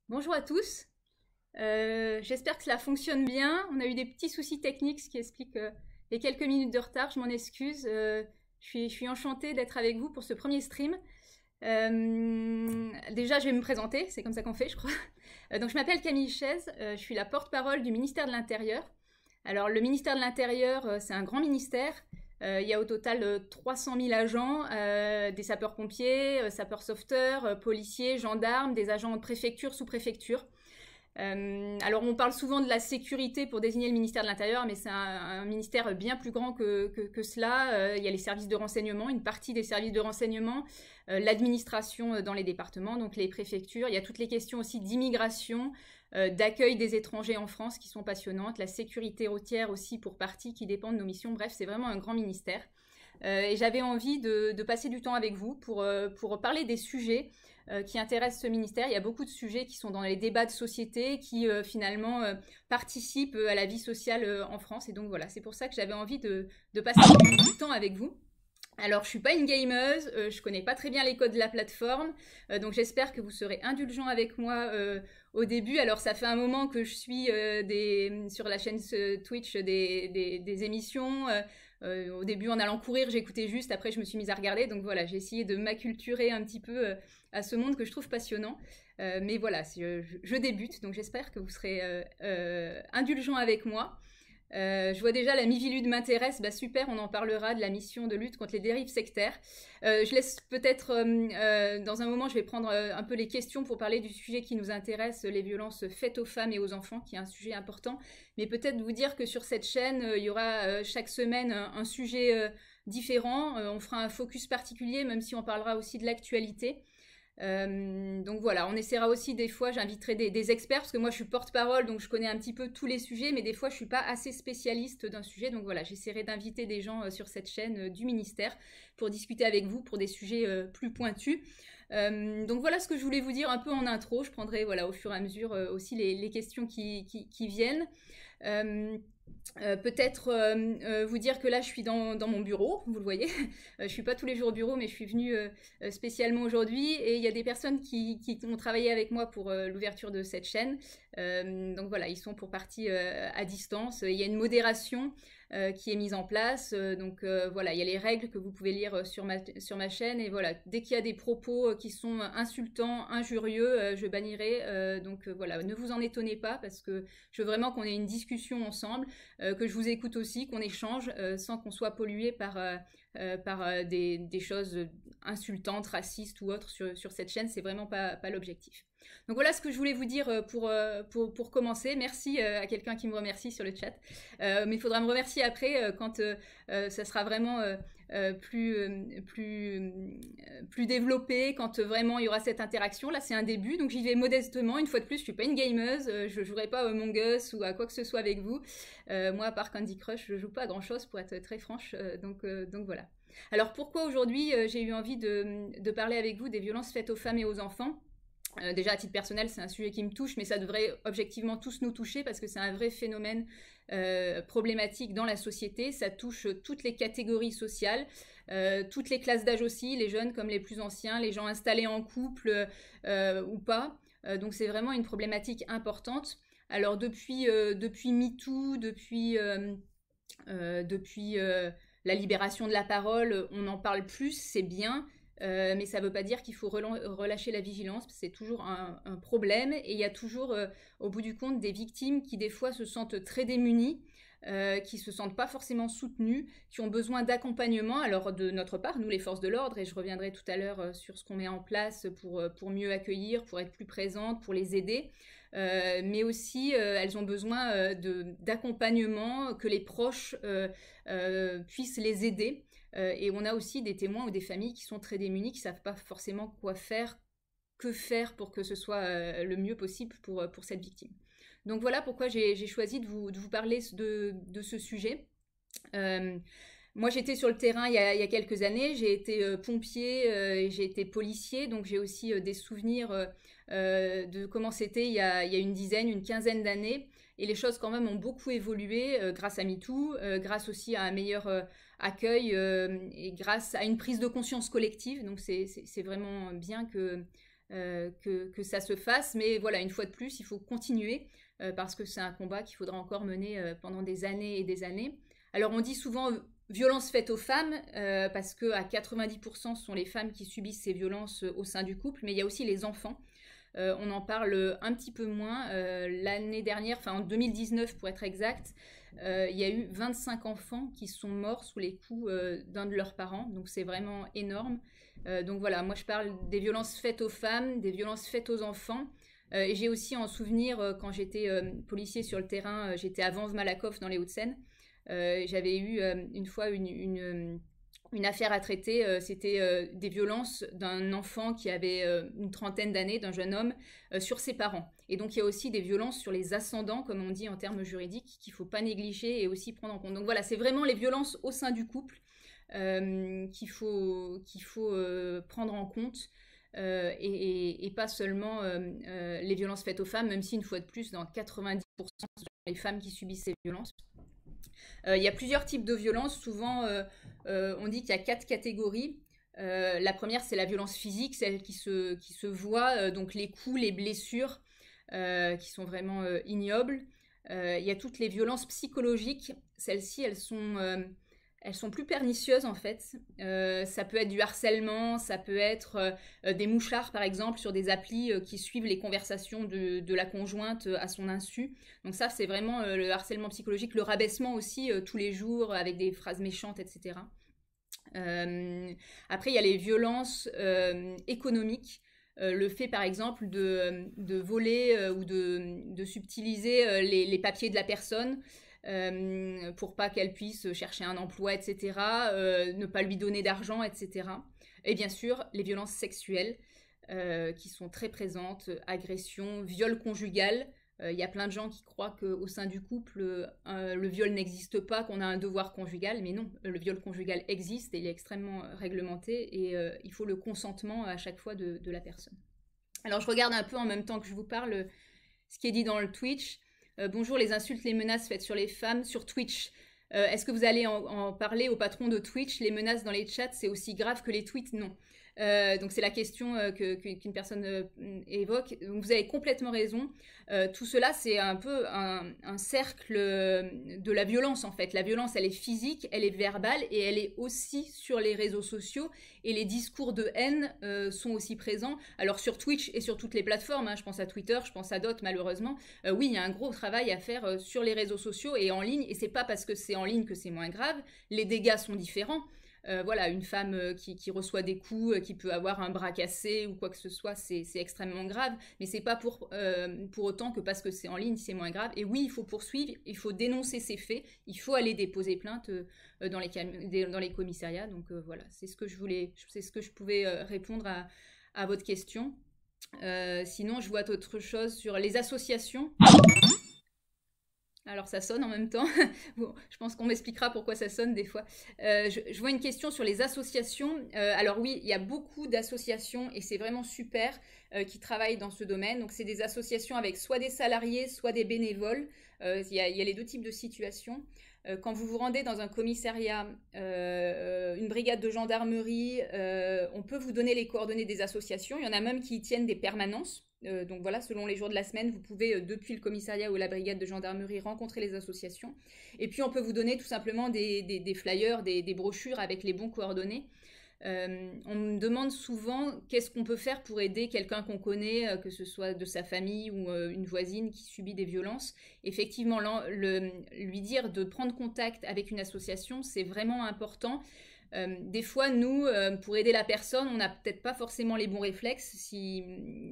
Bonjour à tous. J'espère que cela fonctionne bien. On a eu des petits soucis techniques, ce qui explique les quelques minutes de retard. Je m'en excuse. Je suis enchantée d'être avec vous pour ce premier stream. Déjà, je vais me présenter. C'est comme ça qu'on fait, je crois. Donc, je m'appelle Camille Chaise. Je suis la porte-parole du ministère de l'Intérieur. Alors, le ministère de l'Intérieur, c'est un grand ministère. Il y a au total 300 000 agents, des sapeurs-pompiers, sapeurs-sauveteurs, policiers, gendarmes, des agents de préfecture, sous-préfecture. Alors on parle souvent de la sécurité pour désigner le ministère de l'Intérieur, mais c'est un ministère bien plus grand que cela. Il y a les services de renseignement, une partie des services de renseignement, l'administration dans les départements, donc les préfectures. Il y a toutes les questions aussi d'immigration, d'accueil des étrangers en France qui sont passionnantes, la sécurité routière aussi pour partie qui dépend de nos missions. Bref, c'est vraiment un grand ministère. Et j'avais envie de passer du temps avec vous pour parler des sujets qui intéressent ce ministère. Il y a beaucoup de sujets qui sont dans les débats de société, qui finalement participent à la vie sociale en France. Et donc voilà, c'est pour ça que j'avais envie de passer du temps avec vous. Alors, je suis pas une gameuse, je connais pas très bien les codes de la plateforme, donc j'espère que vous serez indulgents avec moi au début. Alors, ça fait un moment que je suis sur la chaîne Twitch des émissions. Au début, en allant courir, j'écoutais juste, après je me suis mise à regarder, donc voilà, j'ai essayé de m'acculturer un petit peu à ce monde que je trouve passionnant. Mais voilà, je débute, donc j'espère que vous serez indulgents avec moi. Je vois déjà la Mivilude m'intéresse, bah super, on en parlera de la mission de lutte contre les dérives sectaires. Je laisse peut-être, dans un moment, je vais prendre un peu les questions pour parler du sujet qui nous intéresse, les violences faites aux femmes et aux enfants, qui est un sujet important. Mais peut-être vous dire que sur cette chaîne, il y aura chaque semaine un sujet différent. On fera un focus particulier, même si on parlera aussi de l'actualité. Donc voilà, on essaiera aussi des fois, j'inviterai des experts, parce que moi je suis porte-parole, donc je connais un petit peu tous les sujets, mais des fois je suis pas assez spécialiste d'un sujet, donc voilà, j'essaierai d'inviter des gens sur cette chaîne du ministère pour discuter avec vous pour des sujets plus pointus. Donc voilà ce que je voulais vous dire un peu en intro, je prendrai voilà, au fur et à mesure aussi les questions qui viennent. Peut-être vous dire que là je suis dans mon bureau, vous le voyez. Je suis pas tous les jours au bureau, mais je suis venue spécialement aujourd'hui. Et il y a des personnes qui ont travaillé avec moi pour l'ouverture de cette chaîne. Donc voilà, ils sont pour partie à distance. Il y a une modération qui est mise en place. Donc voilà, il y a les règles que vous pouvez lire sur ma chaîne. Et voilà, dès qu'il y a des propos qui sont insultants, injurieux, je bannirai. Donc voilà, ne vous en étonnez pas parce que je veux vraiment qu'on ait une discussion ensemble, que je vous écoute aussi, qu'on échange sans qu'on soit pollué par des choses insultantes, racistes ou autres sur cette chaîne. C'est vraiment pas l'objectif. Donc voilà ce que je voulais vous dire pour commencer. Merci à quelqu'un qui me remercie sur le chat. Mais il faudra me remercier après quand ça sera vraiment plus développé, quand vraiment il y aura cette interaction. Là, c'est un début, donc j'y vais modestement. Une fois de plus, je suis pas une gameuse, je jouerai pas à Among Us ou à quoi que ce soit avec vous. Moi, à part Candy Crush, je joue pas à grand chose pour être très franche. Donc voilà. Alors pourquoi aujourd'hui j'ai eu envie de parler avec vous des violences faites aux femmes et aux enfants? Déjà à titre personnel c'est un sujet qui me touche, mais ça devrait objectivement tous nous toucher parce que c'est un vrai phénomène problématique dans la société. Ça touche toutes les catégories sociales, toutes les classes d'âge aussi, les jeunes comme les plus anciens, les gens installés en couple ou pas. Donc c'est vraiment une problématique importante. Alors depuis MeToo, depuis la libération de la parole, on en parle plus, c'est bien. Mais ça ne veut pas dire qu'il faut relâcher la vigilance, c'est toujours un problème et il y a toujours au bout du compte des victimes qui des fois se sentent très démunies, qui se sentent pas forcément soutenues, qui ont besoin d'accompagnement, alors de notre part, nous les forces de l'ordre, et je reviendrai tout à l'heure sur ce qu'on met en place pour mieux accueillir, pour être plus présente, pour les aider. Mais aussi elles ont besoin d'accompagnement, que les proches puissent les aider. Et on a aussi des témoins ou des familles qui sont très démunies, qui ne savent pas forcément quoi faire, que faire pour que ce soit le mieux possible pour cette victime. Donc voilà pourquoi j'ai choisi de vous parler de ce sujet. Moi, j'étais sur le terrain il y a quelques années. J'ai été pompier et j'ai été policier. Donc, j'ai aussi des souvenirs de comment c'était il y a une quinzaine d'années. Et les choses, quand même, ont beaucoup évolué grâce à MeToo, grâce aussi à un meilleur accueil et grâce à une prise de conscience collective. Donc, c'est vraiment bien que que ça se fasse. Mais voilà, une fois de plus, il faut continuer parce que c'est un combat qu'il faudra encore mener pendant des années et des années. Alors on dit souvent violences faites aux femmes parce qu'à 90% ce sont les femmes qui subissent ces violences au sein du couple, mais il y a aussi les enfants. On en parle un petit peu moins. L'année dernière, enfin en 2019 pour être exact, il y a eu 25 enfants qui sont morts sous les coups d'un de leurs parents. Donc c'est vraiment énorme. Donc voilà, moi je parle des violences faites aux femmes, des violences faites aux enfants. Et j'ai aussi en souvenir, quand j'étais policier sur le terrain, j'étais à Vence-Malakoff dans les Hauts-de-Seine. J'avais eu une fois une affaire à traiter, c'était des violences d'un enfant qui avait une trentaine d'années, d'un jeune homme, sur ses parents. Et donc il y a aussi des violences sur les ascendants, comme on dit en termes juridiques, qu'il ne faut pas négliger et aussi prendre en compte. Donc voilà, c'est vraiment les violences au sein du couple qu'il faut prendre en compte. Et pas seulement les violences faites aux femmes, même si une fois de plus, dans 90%, ce sont les femmes qui subissent ces violences. Il y a plusieurs types de violences. Souvent, on dit qu'il y a 4 catégories. La première, c'est la violence physique, celle qui se voit, donc les coups, les blessures, qui sont vraiment ignobles. Il y a toutes les violences psychologiques. Celles-ci, elles sont plus pernicieuses en fait. Ça peut être du harcèlement, ça peut être des mouchards par exemple sur des applis qui suivent les conversations de la conjointe à son insu. Donc ça c'est vraiment le harcèlement psychologique, le rabaissement aussi tous les jours avec des phrases méchantes, etc. Après il y a les violences économiques. Le fait par exemple de voler ou de subtiliser les papiers de la personne pour pas qu'elle puisse chercher un emploi, etc., ne pas lui donner d'argent, etc. Et bien sûr, les violences sexuelles qui sont très présentes, agressions, viol conjugal. Il y a plein de gens qui croient qu'au sein du couple, le viol n'existe pas, qu'on a un devoir conjugal, mais non, le viol conjugal existe et il est extrêmement réglementé et il faut le consentement à chaque fois de la personne. Alors je regarde un peu en même temps que je vous parle ce qui est dit dans le Twitch. Bonjour, les insultes, les menaces faites sur les femmes sur Twitch. Est-ce que vous allez en parler au patron de Twitch? Les menaces dans les chats, c'est aussi grave que les tweets? Non. Donc c'est la question qu'une personne évoque. Donc vous avez complètement raison. Tout cela, c'est un peu un cercle de la violence en fait. La violence, elle est physique, elle est verbale et elle est aussi sur les réseaux sociaux. Et les discours de haine sont aussi présents. Alors sur Twitch et sur toutes les plateformes, hein, je pense à Twitter, je pense à d'autres malheureusement. Oui, il y a un gros travail à faire sur les réseaux sociaux et en ligne. Et c'est pas parce que c'est en ligne que c'est moins grave. Les dégâts sont différents. Voilà, une femme qui reçoit des coups, qui peut avoir un bras cassé ou quoi que ce soit, c'est extrêmement grave. Mais c'est pas pour autant que parce que c'est en ligne, c'est moins grave. Et oui, il faut poursuivre, il faut dénoncer ces faits, il faut aller déposer plainte dans les commissariats. Donc voilà, c'est ce que je pouvais répondre à votre question. Sinon, je vois autre chose sur les associations. Alors ça sonne en même temps. Bon, je pense qu'on m'expliquera pourquoi ça sonne des fois. Je vois une question sur les associations. Alors oui, il y a beaucoup d'associations et c'est vraiment super qui travaillent dans ce domaine. Donc c'est des associations avec soit des salariés, soit des bénévoles. Il y a les deux types de situations. Quand vous vous rendez dans un commissariat, une brigade de gendarmerie, on peut vous donner les coordonnées des associations. Il y en a même qui tiennent des permanences. Donc voilà, selon les jours de la semaine, vous pouvez, depuis le commissariat ou la brigade de gendarmerie, rencontrer les associations. Et puis, on peut vous donner tout simplement des flyers, des brochures avec les bons coordonnées. On me demande souvent qu'est-ce qu'on peut faire pour aider quelqu'un qu'on connaît, que ce soit de sa famille ou une voisine qui subit des violences. Effectivement, lui dire de prendre contact avec une association, c'est vraiment important. Des fois, nous, pour aider la personne, on n'a peut-être pas forcément les bons réflexes. Si,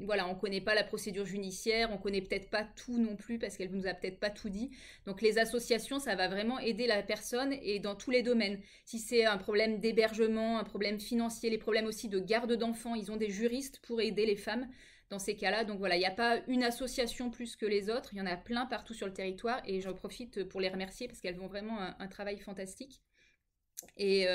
voilà, on connaît pas la procédure judiciaire, on connaît peut-être pas tout non plus parce qu'elle nous a peut-être pas tout dit. Donc, les associations, ça va vraiment aider la personne et dans tous les domaines. Si c'est un problème d'hébergement, un problème financier, les problèmes aussi de garde d'enfants, ils ont des juristes pour aider les femmes dans ces cas-là. Donc voilà, il n'y a pas une association plus que les autres. Il y en a plein partout sur le territoire et j'en profite pour les remercier parce qu'elles font vraiment un travail fantastique. Et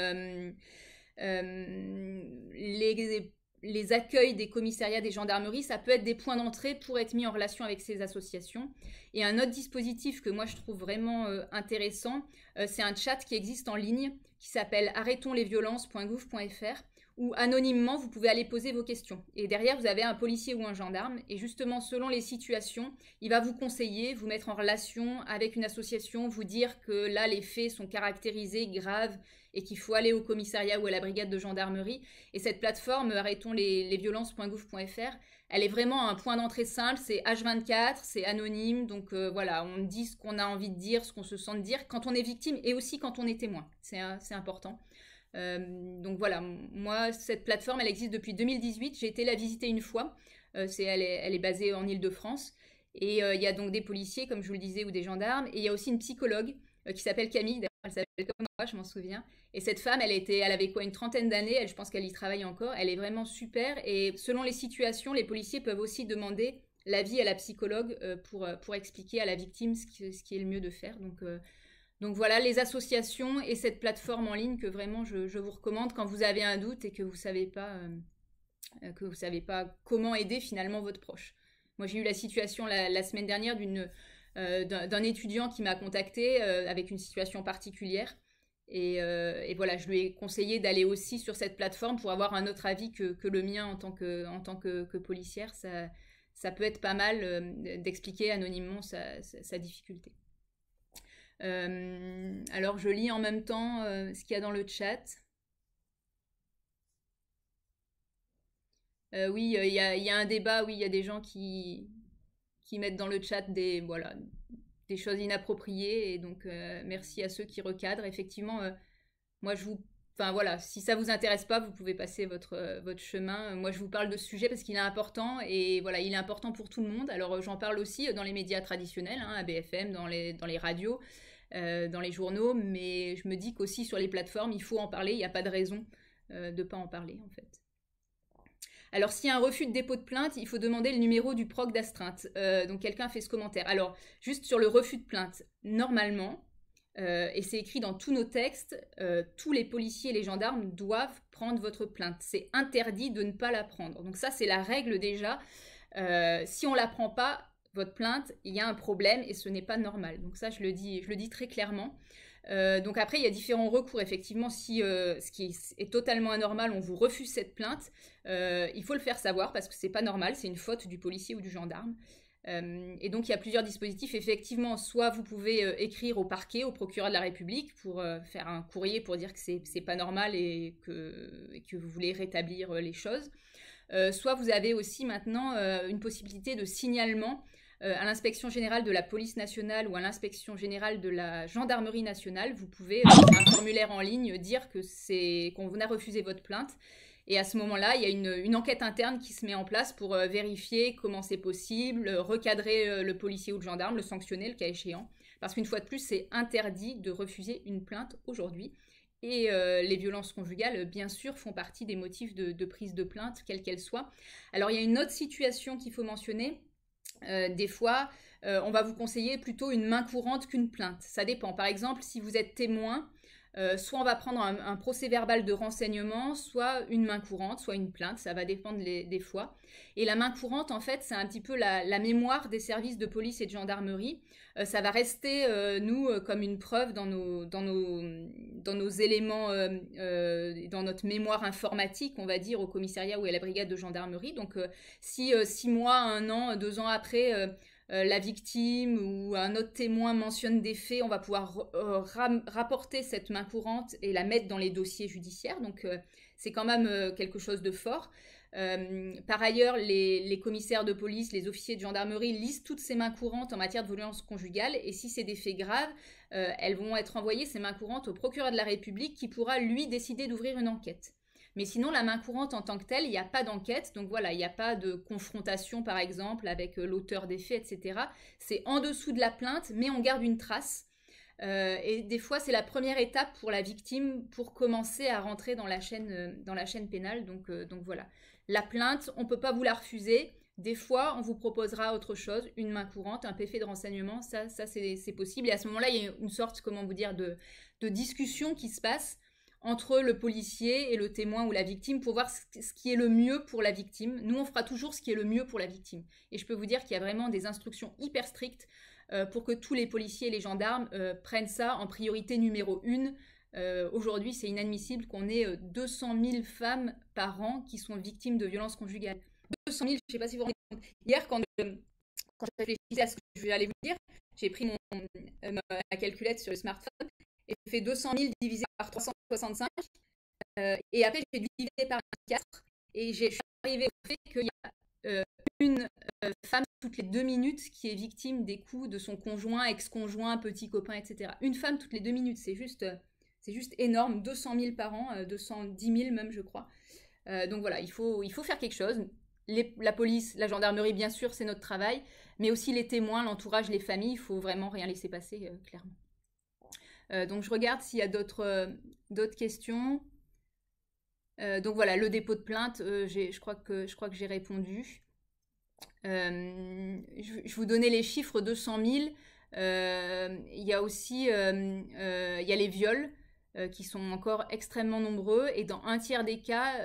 les accueils des commissariats, des gendarmeries, ça peut être des points d'entrée pour être mis en relation avec ces associations. Et un autre dispositif que moi je trouve vraiment intéressant, c'est un chat qui existe en ligne qui s'appelle arrêtonslesviolences.gouv.fr où anonymement, vous pouvez aller poser vos questions. Et derrière, vous avez un policier ou un gendarme. Et justement, selon les situations, il va vous conseiller, vous mettre en relation avec une association, vous dire que là, les faits sont caractérisés, graves, et qu'il faut aller au commissariat ou à la brigade de gendarmerie. Et cette plateforme, arrêtonslesviolences.gouv.fr, elle est vraiment un point d'entrée simple, c'est H24, c'est anonyme, donc voilà, on dit ce qu'on a envie de dire, ce qu'on se sent de dire, quand on est victime et aussi quand on est témoin, c'est important. Donc voilà, moi, cette plateforme, elle existe depuis 2018. J'ai été la visiter une fois. Elle est basée en Île-de-France. Et il y a donc des policiers, comme je vous le disais, ou des gendarmes. Et il y a aussi une psychologue qui s'appelle Camille. D'ailleurs, elle s'appelle comme moi, je m'en souviens. Et cette femme, elle avait quoi, une trentaine d'années. Je pense qu'elle y travaille encore. Elle est vraiment super. Et selon les situations, les policiers peuvent aussi demander l'avis à la psychologue pour expliquer à la victime ce qui est le mieux de faire. Donc voilà, les associations et cette plateforme en ligne que vraiment je vous recommande quand vous avez un doute et que vous savez pas comment aider finalement votre proche. Moi, j'ai eu la situation la semaine dernière d'un étudiant qui m'a contacté avec une situation particulière. Et voilà, je lui ai conseillé d'aller aussi sur cette plateforme pour avoir un autre avis que le mien en tant que policière. Ça peut être pas mal d'expliquer anonymement sa difficulté. Alors je lis en même temps ce qu'il y a dans le chat. Oui, il y a un débat, oui, il y a des gens qui mettent dans le chat des choses inappropriées, et donc merci à ceux qui recadrent. Effectivement, moi enfin voilà, si ça vous intéresse pas, vous pouvez passer votre chemin. Moi je vous parle de ce sujet parce qu'il est important, et voilà, il est important pour tout le monde. Alors j'en parle aussi dans les médias traditionnels, à BFM, dans les radios, dans les journaux, mais je me dis qu'aussi sur les plateformes, il faut en parler, il n'y a pas de raison de ne pas en parler en fait. Alors, s'il y a un refus de dépôt de plainte, il faut demander le numéro du proc d'astreinte. Donc, quelqu'un fait ce commentaire. Alors, juste sur le refus de plainte, normalement, et c'est écrit dans tous nos textes, tous les policiers et les gendarmes doivent prendre votre plainte. C'est interdit de ne pas la prendre. Donc ça, c'est la règle déjà. Si on ne la prend pas, votre plainte, il y a un problème et ce n'est pas normal. Donc ça, je le dis très clairement. Donc après, il y a différents recours. Effectivement, si ce qui est totalement anormal, on vous refuse cette plainte, il faut le faire savoir parce que c'est pas normal, c'est une faute du policier ou du gendarme. Et donc, il y a plusieurs dispositifs. Effectivement, soit vous pouvez écrire au parquet, au procureur de la République, pour faire un courrier pour dire que c'est pas normal et que vous voulez rétablir les choses. Soit vous avez aussi maintenant une possibilité de signalement à l'inspection générale de la police nationale ou à l'inspection générale de la gendarmerie nationale. Vous pouvez, sur un formulaire en ligne, dire qu'on vous a refusé votre plainte. Et à ce moment-là, il y a une enquête interne qui se met en place pour vérifier comment c'est possible, recadrer le policier ou le gendarme, le sanctionner le cas échéant. Parce qu'une fois de plus, c'est interdit de refuser une plainte aujourd'hui. Et les violences conjugales, bien sûr, font partie des motifs de prise de plainte, quelle qu'elle soit. Alors, il y a une autre situation qu'il faut mentionner. Des fois, on va vous conseiller plutôt une main courante qu'une plainte. Ça dépend. Par exemple, si vous êtes témoin, soit on va prendre un procès-verbal de renseignement, soit une main courante, soit une plainte. Ça va dépendre des fois. Et la main courante, en fait, c'est un petit peu la mémoire des services de police et de gendarmerie. Ça va rester, comme une preuve dans nos éléments, dans notre mémoire informatique, on va dire, au commissariat ou à la brigade de gendarmerie. Donc, si 6 mois, 1 an, 2 ans après, la victime ou un autre témoin mentionne des faits, on va pouvoir rapporter cette main courante et la mettre dans les dossiers judiciaires. Donc, c'est quand même quelque chose de fort. Par ailleurs, les commissaires de police, les officiers de gendarmerie lisent toutes ces mains courantes en matière de violence conjugale, et si c'est des faits graves, elles vont être envoyées, ces mains courantes, au procureur de la République qui pourra, lui, décider d'ouvrir une enquête. Mais sinon, la main courante en tant que telle, il n'y a pas d'enquête, donc voilà, il n'y a pas de confrontation, par exemple, avec l'auteur des faits, etc. C'est en dessous de la plainte, mais on garde une trace. Et des fois, c'est la première étape pour la victime pour commencer à rentrer dans la chaîne pénale. Donc voilà. La plainte, on ne peut pas vous la refuser. Des fois, on vous proposera autre chose, une main courante, un PV de renseignement, ça c'est possible. Et à ce moment-là, il y a une sorte, de discussion qui se passe entre le policier et le témoin ou la victime pour voir ce qui est le mieux pour la victime. Nous, on fera toujours ce qui est le mieux pour la victime. Et je peux vous dire qu'il y a vraiment des instructions hyper strictes pour que tous les policiers et les gendarmes prennent ça en priorité numéro 1 Aujourd'hui, c'est inadmissible qu'on ait 200 000 femmes par an qui sont victimes de violences conjugales. 200 000, je ne sais pas si vous vous rendez compte. Hier, quand je réfléchissais à ce que je vais aller vous dire, j'ai pris ma calculette sur le smartphone et j'ai fait 200 000 divisé par 365. Et après, j'ai divisé par 4 et je suis arrivée au fait qu'il y a une femme toutes les 2 minutes qui est victime des coups de son conjoint, ex-conjoint, petit copain, etc. Une femme toutes les 2 minutes, c'est juste énorme. 200 000 par an, 210 000 même, je crois. Donc voilà, il faut faire quelque chose. La police, la gendarmerie, bien sûr, c'est notre travail, mais aussi les témoins, l'entourage, les familles, il faut vraiment rien laisser passer, clairement. Donc je regarde s'il y a d'autres questions. Donc voilà, le dépôt de plainte, je crois que j'ai répondu. Je vous donnais les chiffres 200 000. Il y a aussi il y a les viols qui sont encore extrêmement nombreux. Et dans un tiers des cas,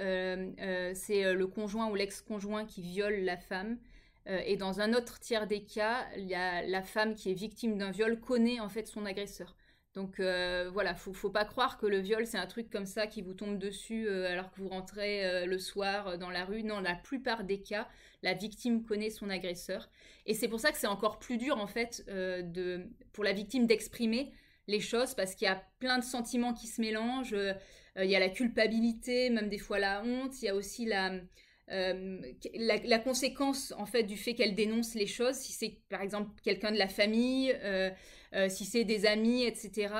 c'est le conjoint ou l'ex-conjoint qui viole la femme. Et dans un autre tiers des cas, la femme qui est victime d'un viol connaît en fait son agresseur. Donc voilà, faut pas croire que le viol c'est un truc comme ça qui vous tombe dessus alors que vous rentrez le soir dans la rue. Non, la plupart des cas, la victime connaît son agresseur. Et c'est pour ça que c'est encore plus dur en fait pour la victime d'exprimer les choses parce qu'il y a plein de sentiments qui se mélangent. Il y a la culpabilité, même des fois la honte. Il y a aussi la conséquence en fait du fait qu'elle dénonce les choses. Si c'est par exemple quelqu'un de la famille... si c'est des amis, etc.,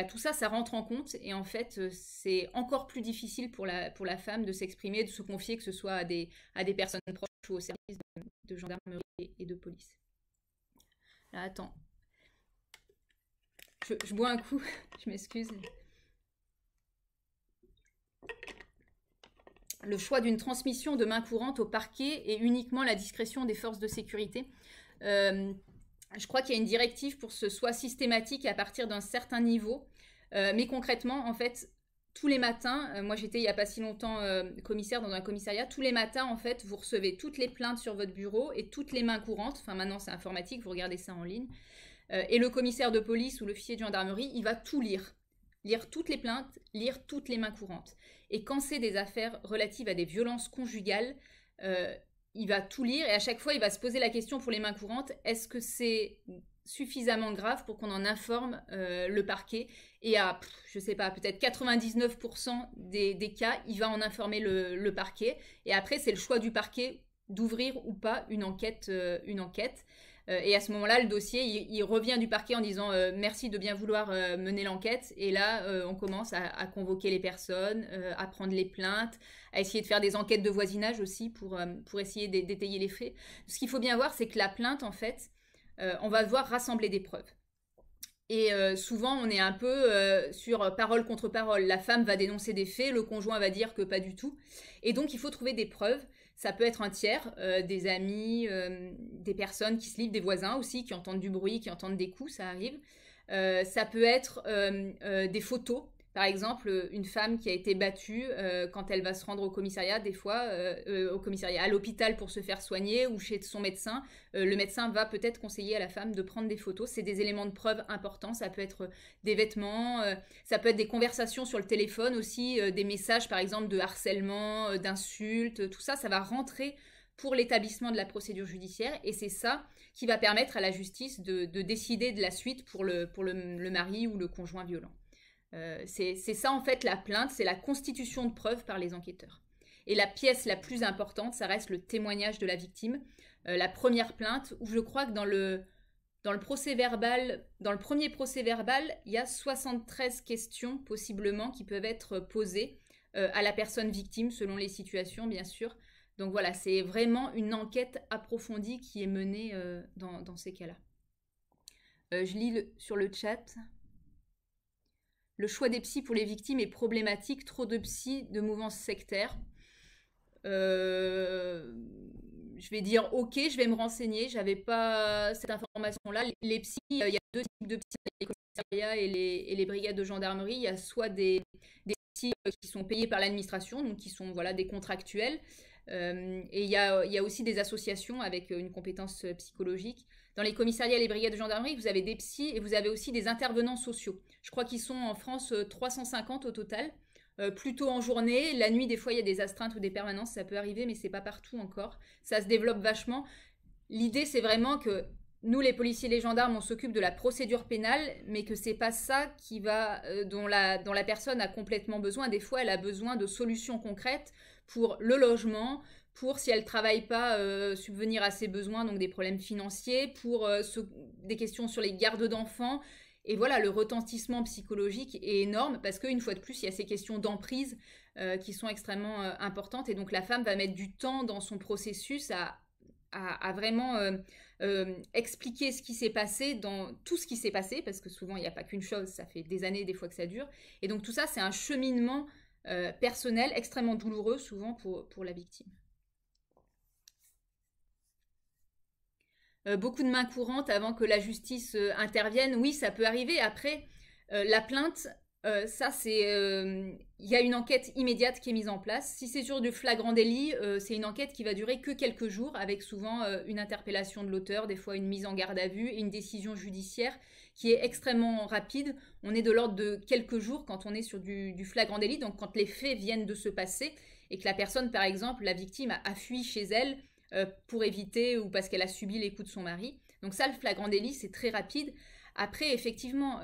tout ça, ça rentre en compte. Et en fait, c'est encore plus difficile pour la femme de s'exprimer, de se confier, que ce soit à des personnes proches ou au service de gendarmerie et de police. Là, attends. Je bois un coup, je m'excuse. Le choix d'une transmission de main courante au parquet et uniquement la discrétion des forces de sécurité. Je crois qu'il y a une directive pour que ce soit systématique à partir d'un certain niveau. Mais concrètement, en fait, tous les matins, moi j'étais il n'y a pas si longtemps commissaire dans un commissariat, tous les matins, en fait, vous recevez toutes les plaintes sur votre bureau et toutes les mains courantes. Enfin, maintenant, c'est informatique, vous regardez ça en ligne. Et le commissaire de police ou l'officier de gendarmerie, il va tout lire. Lire toutes les plaintes, lire toutes les mains courantes. Et quand c'est des affaires relatives à des violences conjugales, il va tout lire et à chaque fois, il va se poser la question pour les mains courantes, est-ce que c'est suffisamment grave pour qu'on en informe le parquet? Et à, je sais pas, peut-être 99% des cas, il va en informer le parquet. Et après, c'est le choix du parquet d'ouvrir ou pas une enquête. Et à ce moment-là, le dossier, il revient du parquet en disant merci de bien vouloir mener l'enquête. Et là, on commence à convoquer les personnes, à prendre les plaintes, à essayer de faire des enquêtes de voisinage aussi pour essayer d'étayer les faits. Ce qu'il faut bien voir, c'est que la plainte, en fait, on va devoir rassembler des preuves. Et souvent, on est un peu sur parole contre parole. La femme va dénoncer des faits, le conjoint va dire que pas du tout. Et donc, il faut trouver des preuves. Ça peut être un tiers, des amis, des personnes qui se livrent, des voisins aussi, qui entendent du bruit, qui entendent des coups, ça arrive. Ça peut être des photos. Par exemple, une femme qui a été battue quand elle va se rendre au commissariat, des fois, au commissariat, à l'hôpital pour se faire soigner ou chez son médecin. Le médecin va peut-être conseiller à la femme de prendre des photos. C'est des éléments de preuve importants. Ça peut être des vêtements, ça peut être des conversations sur le téléphone aussi, des messages par exemple de harcèlement, d'insultes, tout ça, ça va rentrer pour l'établissement de la procédure judiciaire et c'est ça qui va permettre à la justice de décider de la suite pour le mari ou le conjoint violent. C'est ça en fait la plainte, c'est la constitution de preuves par les enquêteurs. Et la pièce la plus importante, ça reste le témoignage de la victime. La première plainte, où je crois que dans le procès verbal, dans le premier procès verbal, il y a 73 questions possiblement qui peuvent être posées à la personne victime selon les situations bien sûr. Donc voilà, c'est vraiment une enquête approfondie qui est menée dans ces cas-là. Je lis sur le chat. Le choix des psys pour les victimes est problématique. Trop de psys de mouvance sectaire. Je vais dire ok, je vais me renseigner. J'avais pas cette information-là. Les psys, il y a deux types de psys, les commissariats et les brigades de gendarmerie. Il y a soit des psys qui sont payés par l'administration, donc qui sont voilà, des contractuels. Et il y a aussi des associations avec une compétence psychologique. Dans les commissariats et les brigades de gendarmerie, vous avez des psys et vous avez aussi des intervenants sociaux. Je crois qu'ils sont en France 350 au total. Plutôt en journée, la nuit des fois il y a des astreintes ou des permanences, ça peut arriver mais c'est pas partout encore. Ça se développe vachement. L'idée c'est vraiment que nous les policiers et les gendarmes on s'occupe de la procédure pénale mais que c'est pas ça qui va dont la personne a complètement besoin. Des fois elle a besoin de solutions concrètes pour le logement, pour si elle ne travaille pas subvenir à ses besoins, donc des problèmes financiers, pour des questions sur les gardes d'enfants. Et voilà, le retentissement psychologique est énorme parce qu'une fois de plus, il y a ces questions d'emprise qui sont extrêmement importantes. Et donc la femme va mettre du temps dans son processus à vraiment expliquer ce qui s'est passé, dans tout ce qui s'est passé, parce que souvent il n'y a pas qu'une chose, ça fait des années des fois que ça dure. Et donc tout ça, c'est un cheminement personnel extrêmement douloureux souvent pour la victime. Beaucoup de mains courantes avant que la justice intervienne. Oui, ça peut arriver. Après, la plainte, ça c'est... Il y a une enquête immédiate qui est mise en place. Si c'est sur du flagrant délit, c'est une enquête qui va durer que quelques jours, avec souvent une interpellation de l'auteur, des fois une mise en garde à vue et une décision judiciaire qui est extrêmement rapide. On est de l'ordre de quelques jours quand on est sur du flagrant délit, donc quand les faits viennent de se passer et que la personne, par exemple, la victime a fui chez elle, pour éviter ou parce qu'elle a subi les coups de son mari. Donc ça, le flagrant délit, c'est très rapide. Après, effectivement,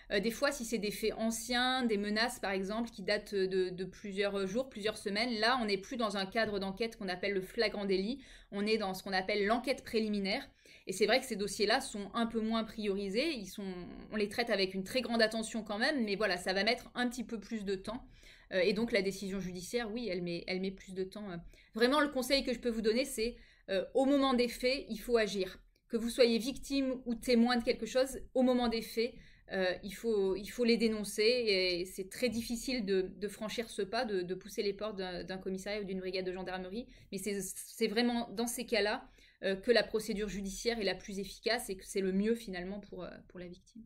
des fois, si c'est des faits anciens, des menaces, par exemple, qui datent de plusieurs jours, plusieurs semaines, là, on n'est plus dans un cadre d'enquête qu'on appelle le flagrant délit. On est dans ce qu'on appelle l'enquête préliminaire. Et c'est vrai que ces dossiers-là sont un peu moins priorisés. On les traite avec une très grande attention quand même, mais voilà, ça va mettre un petit peu plus de temps. Et donc la décision judiciaire, oui, elle met plus de temps. Vraiment, le conseil que je peux vous donner, c'est au moment des faits, il faut agir. Que vous soyez victime ou témoin de quelque chose, au moment des faits, il faut les dénoncer. Et c'est très difficile de franchir ce pas, de pousser les portes d'un commissariat ou d'une brigade de gendarmerie. Mais c'est vraiment dans ces cas-là que la procédure judiciaire est la plus efficace et que c'est le mieux finalement pour la victime.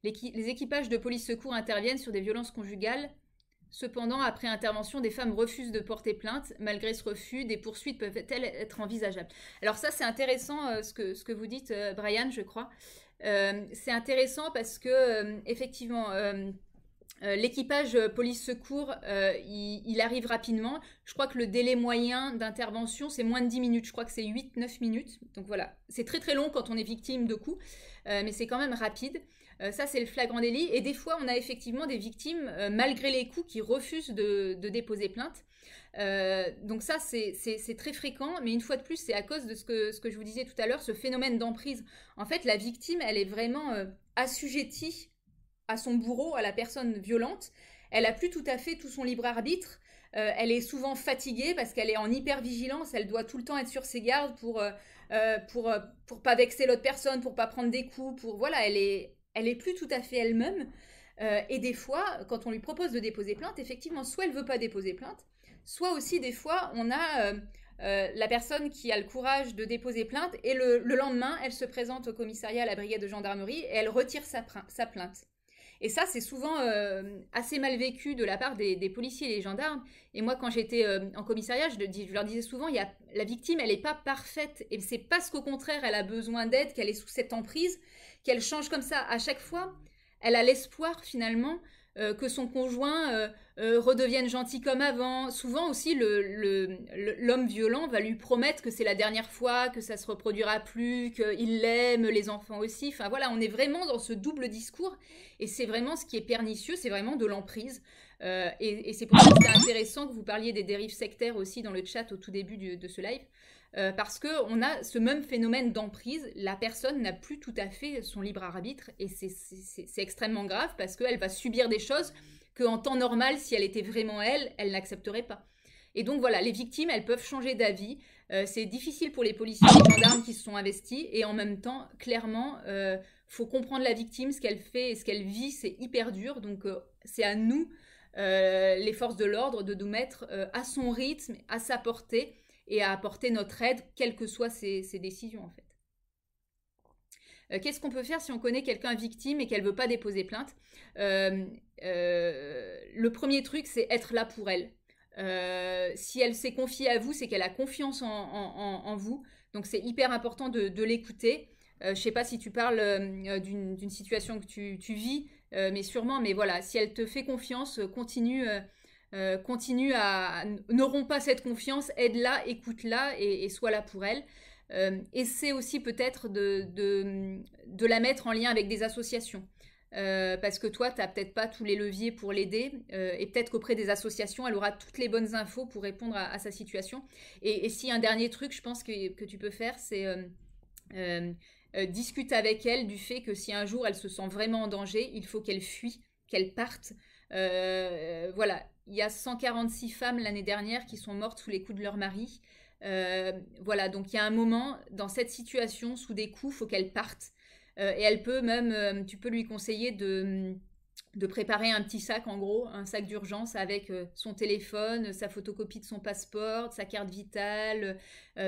Les équipages de police secours interviennent sur des violences conjugales. Cependant, après intervention, des femmes refusent de porter plainte. Malgré ce refus, des poursuites peuvent-elles être envisageables? Alors ça, c'est intéressant ce que vous dites, Brian, je crois. C'est intéressant parce que, effectivement, l'équipage police-secours, il arrive rapidement. Je crois que le délai moyen d'intervention, c'est moins de 10 minutes. Je crois que c'est 8-9 minutes. Donc voilà, c'est très très long quand on est victime de coups, mais c'est quand même rapide. Ça, c'est le flagrant délit. Et des fois, on a effectivement des victimes, malgré les coups, qui refusent de déposer plainte. Donc ça, c'est très fréquent. Mais une fois de plus, c'est à cause de ce que je vous disais tout à l'heure, ce phénomène d'emprise. En fait, la victime, elle est vraiment assujettie à son bourreau, à la personne violente. Elle a plus tout à fait tout son libre arbitre. Elle est souvent fatiguée parce qu'elle est en hypervigilance. Elle doit tout le temps être sur ses gardes pour pas vexer l'autre personne, pour pas prendre des coups. Voilà, elle est plus tout à fait elle-même. Et des fois, quand on lui propose de déposer plainte, effectivement, soit elle veut pas déposer plainte, soit aussi des fois, on a la personne qui a le courage de déposer plainte et le lendemain, elle se présente au commissariat, à la brigade de gendarmerie et elle retire sa plainte. Et ça, c'est souvent assez mal vécu de la part des policiers et des gendarmes. Et moi, quand j'étais en commissariat, je leur disais souvent, la victime, elle n'est pas parfaite. Et c'est parce qu'au contraire, elle a besoin d'aide, qu'elle est sous cette emprise, qu'elle change comme ça. À chaque fois, elle a l'espoir, finalement, que son conjoint redevienne gentil comme avant. Souvent aussi, l'homme violent va lui promettre que c'est la dernière fois, que ça se reproduira plus, qu'il l'aime, les enfants aussi. Enfin voilà, on est vraiment dans ce double discours et c'est vraiment ce qui est pernicieux, c'est vraiment de l'emprise. Et c'est pour ça que c'est intéressant que vous parliez des dérives sectaires aussi dans le chat au tout début de ce live. Parce qu'on a ce même phénomène d'emprise, la personne n'a plus tout à fait son libre arbitre et c'est extrêmement grave parce qu'elle va subir des choses qu'en temps normal, si elle était vraiment elle n'accepterait pas. Et donc voilà, les victimes, elles peuvent changer d'avis. C'est difficile pour les policiers et les gendarmes qui se sont investis et en même temps, clairement, faut comprendre la victime, ce qu'elle fait et ce qu'elle vit, c'est hyper dur. Donc c'est à nous, les forces de l'ordre, de nous mettre à son rythme, à sa portée et à apporter notre aide, quelles que soient ses décisions en fait. Qu'est-ce qu'on peut faire si on connaît quelqu'un victime et qu'elle ne veut pas déposer plainte? Le premier truc, c'est être là pour elle. Si elle s'est confiée à vous, c'est qu'elle a confiance en vous. Donc c'est hyper important de l'écouter. Je sais pas si tu parles d'une situation que tu vis, mais sûrement. Mais voilà, si elle te fait confiance, continue à... Ne romps pas cette confiance, aide-la, écoute-la et sois là pour elle. Essaie aussi peut-être de la mettre en lien avec des associations. Parce que toi, tu n'as peut-être pas tous les leviers pour l'aider, et peut-être qu'auprès des associations, elle aura toutes les bonnes infos pour répondre à sa situation. Et si un dernier truc, je pense que tu peux faire, c'est discute avec elle du fait que si un jour elle se sent vraiment en danger, il faut qu'elle fuit, qu'elle parte. Voilà, il y a 146 femmes l'année dernière qui sont mortes sous les coups de leur mari. Voilà, donc il y a un moment, dans cette situation, sous des coups, il faut qu'elle parte. Et elle peut même, tu peux lui conseiller de préparer un petit sac, en gros, un sac d'urgence avec son téléphone, sa photocopie de son passeport, sa carte vitale,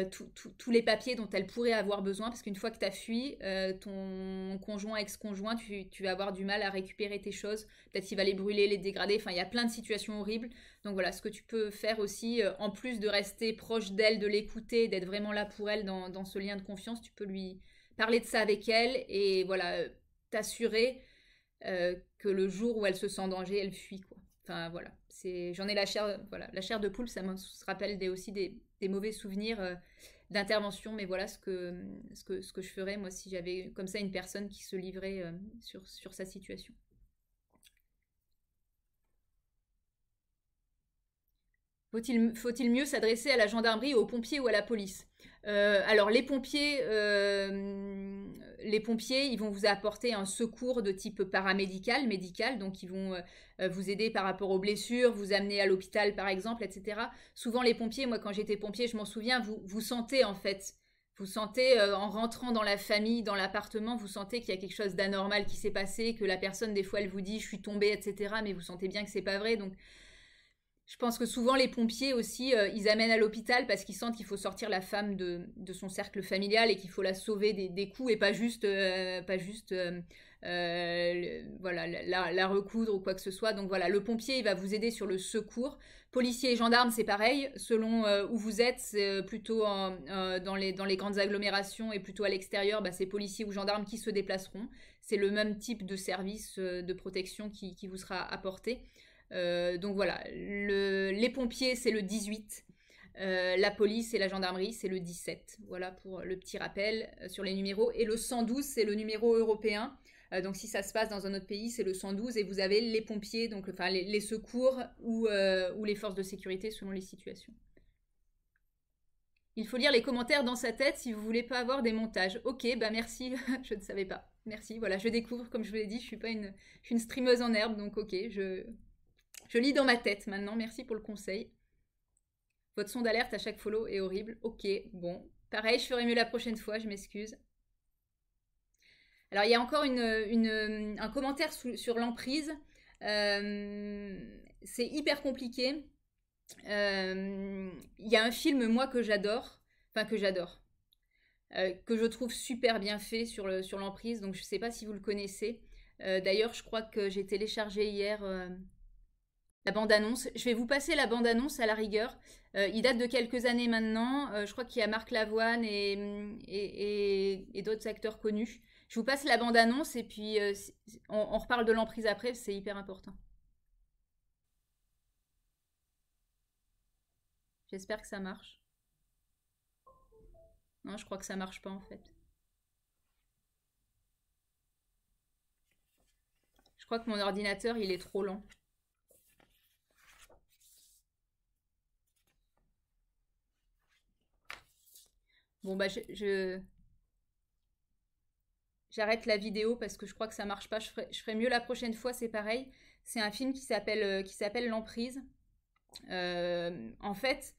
tous les papiers dont elle pourrait avoir besoin, parce qu'une fois que tu as fui, ton conjoint, ex-conjoint, tu vas avoir du mal à récupérer tes choses. Peut-être qu'il va les brûler, les dégrader, enfin il y a plein de situations horribles. Donc voilà, ce que tu peux faire aussi, en plus de rester proche d'elle, de l'écouter, d'être vraiment là pour elle dans ce lien de confiance, tu peux lui parler de ça avec elle et voilà, t'assurer que le jour où elle se sent en danger, elle fuit quoi. Enfin voilà, j'en ai la chair, voilà, la chair de poule, ça me rappelle aussi des mauvais souvenirs d'intervention, mais voilà ce que je ferais moi si j'avais comme ça une personne qui se livrait sur sa situation. Faut-il mieux s'adresser à la gendarmerie, aux pompiers ou à la police? Alors les pompiers, ils vont vous apporter un secours de type paramédical, médical, donc ils vont vous aider par rapport aux blessures, vous amener à l'hôpital par exemple, etc. Souvent les pompiers, moi quand j'étais pompier, je m'en souviens, vous sentez en fait, vous sentez en rentrant dans la famille, dans l'appartement, vous sentez qu'il y a quelque chose d'anormal qui s'est passé, que la personne des fois elle vous dit je suis tombée, etc. Mais vous sentez bien que c'est pas vrai, donc je pense que souvent les pompiers aussi, ils amènent à l'hôpital parce qu'ils sentent qu'il faut sortir la femme de son cercle familial et qu'il faut la sauver des coups et pas juste voilà, la recoudre ou quoi que ce soit. Donc voilà, le pompier, il va vous aider sur le secours. Policiers et gendarmes, c'est pareil. Selon où vous êtes, c'est plutôt dans les grandes agglomérations et plutôt à l'extérieur, bah, c'est policiers ou gendarmes qui se déplaceront. C'est le même type de service de protection qui vous sera apporté. Donc voilà, les pompiers c'est le 18, la police et la gendarmerie c'est le 17. Voilà pour le petit rappel sur les numéros. Et le 112 c'est le numéro européen. Donc si ça se passe dans un autre pays c'est le 112 et vous avez les pompiers, donc enfin les secours ou les forces de sécurité selon les situations. Il faut lire les commentaires dans sa tête si vous voulez pas avoir des montages. Ok, bah merci, je ne savais pas. Merci, voilà, je découvre, comme je vous l'ai dit, je suis une streameuse en herbe, donc ok, je lis dans ma tête maintenant, merci pour le conseil. Votre son d'alerte à chaque follow est horrible. Ok, bon. Pareil, je ferai mieux la prochaine fois, je m'excuse. Alors, il y a encore un commentaire sur l'emprise. C'est hyper compliqué. Il y a un film, moi, que j'adore. Enfin, que j'adore. Que je trouve super bien fait sur l'emprise. Donc, je ne sais pas si vous le connaissez. D'ailleurs, je crois que j'ai téléchargé hier... la bande-annonce. Je vais vous passer la bande-annonce à la rigueur. Il date de quelques années maintenant. Je crois qu'il y a Marc Lavoine et d'autres acteurs connus. Je vous passe la bande-annonce et puis on reparle de l'emprise après, c'est hyper important. J'espère que ça marche. Non, je crois que ça marche pas en fait. Je crois que mon ordinateur, il est trop lent. Bon, bah, j'arrête la vidéo parce que je crois que ça marche pas. Je ferai mieux la prochaine fois, c'est pareil. C'est un film qui s'appelle L'Emprise. En fait,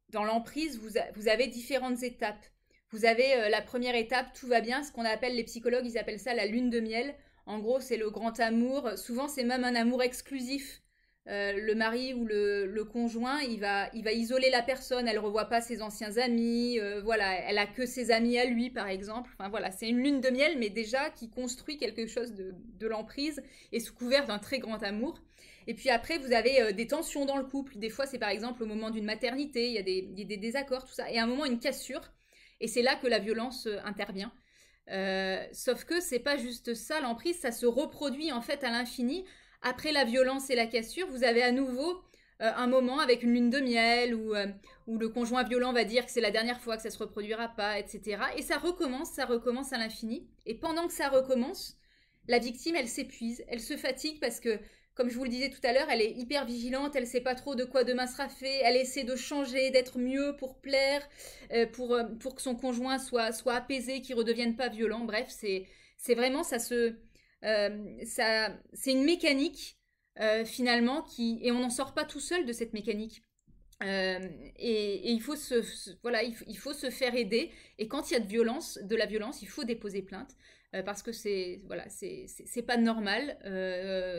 dans l'emprise, vous avez différentes étapes. Vous avez la première étape, tout va bien, ce qu'on appelle, les psychologues, ils appellent ça la lune de miel. En gros, c'est le grand amour. Souvent, c'est même un amour exclusif. Le mari ou le conjoint, il va isoler la personne, elle revoit pas ses anciens amis, voilà, elle a que ses amis à lui par exemple. Enfin voilà, c'est une lune de miel, mais déjà qui construit quelque chose de l'emprise et sous couvert d'un très grand amour. Et puis après, vous avez des tensions dans le couple. Des fois, c'est par exemple au moment d'une maternité, il y a des désaccords, tout ça. Et à un moment, une cassure. Et c'est là que la violence intervient. Sauf que c'est pas juste ça, l'emprise, ça se reproduit en fait à l'infini. Après la violence et la cassure, vous avez à nouveau un moment avec une lune de miel où le conjoint violent va dire que c'est la dernière fois, que ça se reproduira pas, etc. Et ça recommence à l'infini. Et pendant que ça recommence, la victime, elle s'épuise, elle se fatigue parce que, comme je vous le disais tout à l'heure, elle est hyper vigilante, elle sait pas trop de quoi demain sera fait, elle essaie de changer, d'être mieux pour plaire, pour que son conjoint soit apaisé, qu'il redevienne pas violent. Bref, c'est vraiment, c'est une mécanique finalement et on n'en sort pas tout seul de cette mécanique. Euh, et il faut voilà, il faut se faire aider. Et quand il y a de la violence, il faut déposer plainte parce que c'est voilà, c'est pas normal.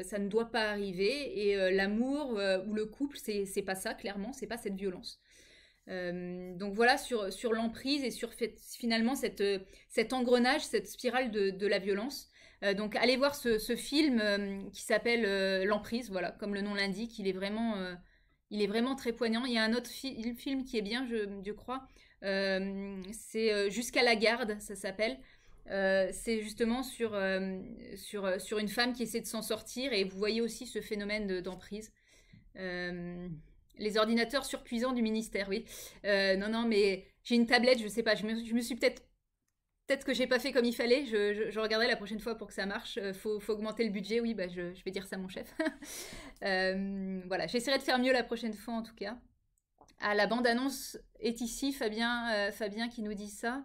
Ça ne doit pas arriver. Et l'amour ou le couple, c'est pas ça clairement, c'est pas cette violence. Donc voilà sur l'emprise et sur finalement cet engrenage, cette spirale de la violence. Donc allez voir ce film qui s'appelle L'emprise, voilà, comme le nom l'indique, il est vraiment très poignant. Il y a un autre film qui est bien, je crois, c'est Jusqu'à la garde, ça s'appelle. C'est justement sur une femme qui essaie de s'en sortir et vous voyez aussi ce phénomène d'emprise. Euh, les ordinateurs surpuissants du ministère, oui. Non, mais j'ai une tablette, je sais pas, je me suis peut-être que j'ai pas fait comme il fallait. Je regarderai la prochaine fois pour que ça marche. Faut augmenter le budget, oui, bah je vais dire ça à mon chef. Voilà, j'essaierai de faire mieux la prochaine fois en tout cas. Ah, la bande-annonce est ici, Fabien qui nous dit ça.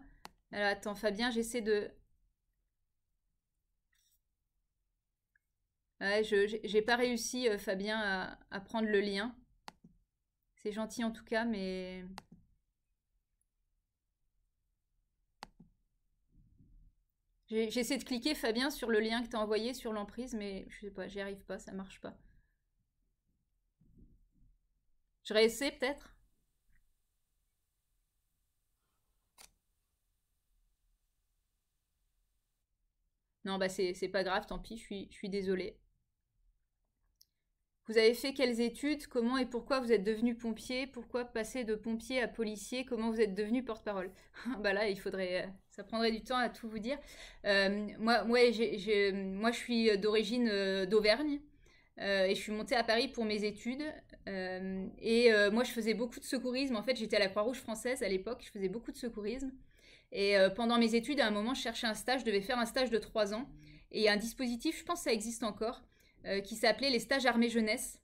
Alors attends, Fabien, j'essaie de... Ouais, j'ai pas réussi, Fabien, à prendre le lien. C'est gentil en tout cas, mais... J'essaie de cliquer, Fabien, sur le lien que t'as envoyé sur l'emprise, mais je sais pas, j'y arrive pas, ça marche pas. Je réessaie peut-être. Non, bah c'est pas grave, tant pis, je suis désolée. Vous avez fait quelles études? Comment et pourquoi vous êtes devenu pompier? Pourquoi passer de pompier à policier? Comment vous êtes devenu porte-parole? Bah là, il faudrait, ça prendrait du temps à tout vous dire. Moi, je suis d'origine d'Auvergne et je suis montée à Paris pour mes études. Moi, je faisais beaucoup de secourisme. En fait, j'étais à la Croix-Rouge française à l'époque. Je faisais beaucoup de secourisme. Et pendant mes études, à un moment, je cherchais un stage. Je devais faire un stage de 3 ans. Et il y a un dispositif, je pense que ça existe encore, qui s'appelait les stages armée jeunesse.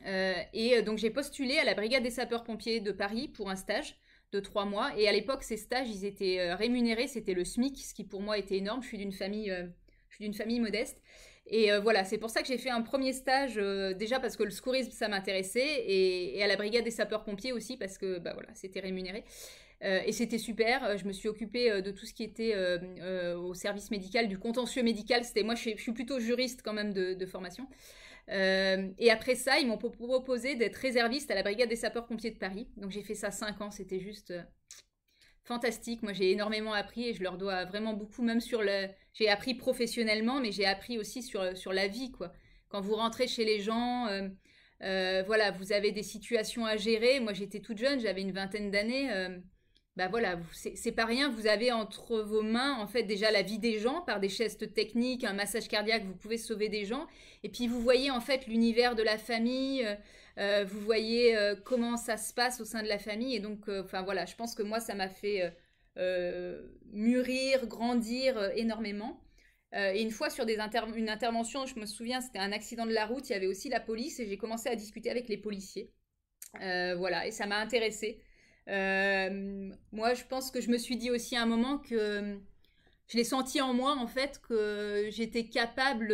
Donc j'ai postulé à la brigade des sapeurs-pompiers de Paris pour un stage de 3 mois. Et à l'époque, ces stages, ils étaient rémunérés, c'était le SMIC, ce qui pour moi était énorme. Je suis d'une famille modeste. Et voilà, c'est pour ça que j'ai fait un premier stage, déjà parce que le secourisme, ça m'intéressait, et à la brigade des sapeurs-pompiers aussi, parce que bah, voilà, c'était rémunéré. Et c'était super. Je me suis occupée de tout ce qui était au service médical, du contentieux médical. Moi, je suis plutôt juriste quand même de formation. Et après ça, ils m'ont proposé d'être réserviste à la brigade des sapeurs-pompiers de Paris. Donc j'ai fait ça 5 ans. C'était juste fantastique. Moi, j'ai énormément appris et je leur dois vraiment beaucoup, même sur le... J'ai appris professionnellement, mais j'ai appris aussi sur la vie, quoi. Quand vous rentrez chez les gens, voilà, vous avez des situations à gérer. Moi, j'étais toute jeune, j'avais une vingtaine d'années. Bah voilà, c'est pas rien, vous avez entre vos mains en fait déjà la vie des gens par des gestes techniques, un massage cardiaque, vous pouvez sauver des gens. Et puis vous voyez en fait l'univers de la famille, vous voyez comment ça se passe au sein de la famille. Et donc, enfin voilà, je pense que moi ça m'a fait mûrir, grandir énormément. Et une fois sur une intervention, je me souviens, c'était un accident de la route, il y avait aussi la police et j'ai commencé à discuter avec les policiers. Voilà, et ça m'a intéressée. Moi, je pense que je me suis dit aussi à un moment que je l'ai senti en moi, en fait, que j'étais capable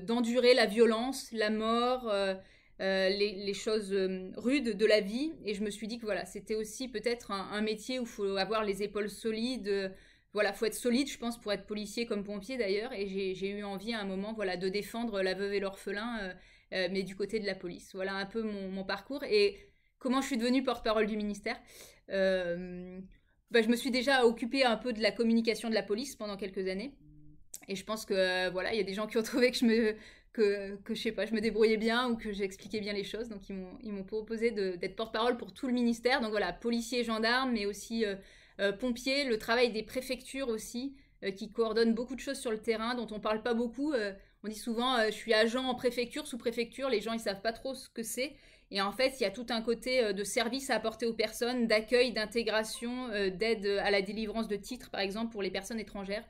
d'endurer la violence, la mort, les choses rudes de la vie. Et je me suis dit que voilà, c'était aussi peut-être un métier où il faut avoir les épaules solides. Voilà, faut être solide, je pense, pour être policier comme pompier d'ailleurs. Et j'ai eu envie à un moment, voilà, de défendre la veuve et l'orphelin, mais du côté de la police. Voilà un peu mon parcours. Et comment je suis devenue porte-parole du ministère. Bah, je me suis déjà occupée un peu de la communication de la police pendant quelques années. Et je pense que voilà, il y a des gens qui ont trouvé que que je sais pas, je me débrouillais bien ou que j'expliquais bien les choses. Donc ils m'ont proposé d'être porte-parole pour tout le ministère. Donc voilà, policiers, gendarmes, mais aussi pompiers, le travail des préfectures aussi, qui coordonnent beaucoup de choses sur le terrain, dont on parle pas beaucoup. On dit souvent, je suis agent en préfecture, sous-préfecture, les gens ils savent pas trop ce que c'est. Et en fait, il y a tout un côté de service à apporter aux personnes, d'accueil, d'intégration, d'aide à la délivrance de titres, par exemple, pour les personnes étrangères.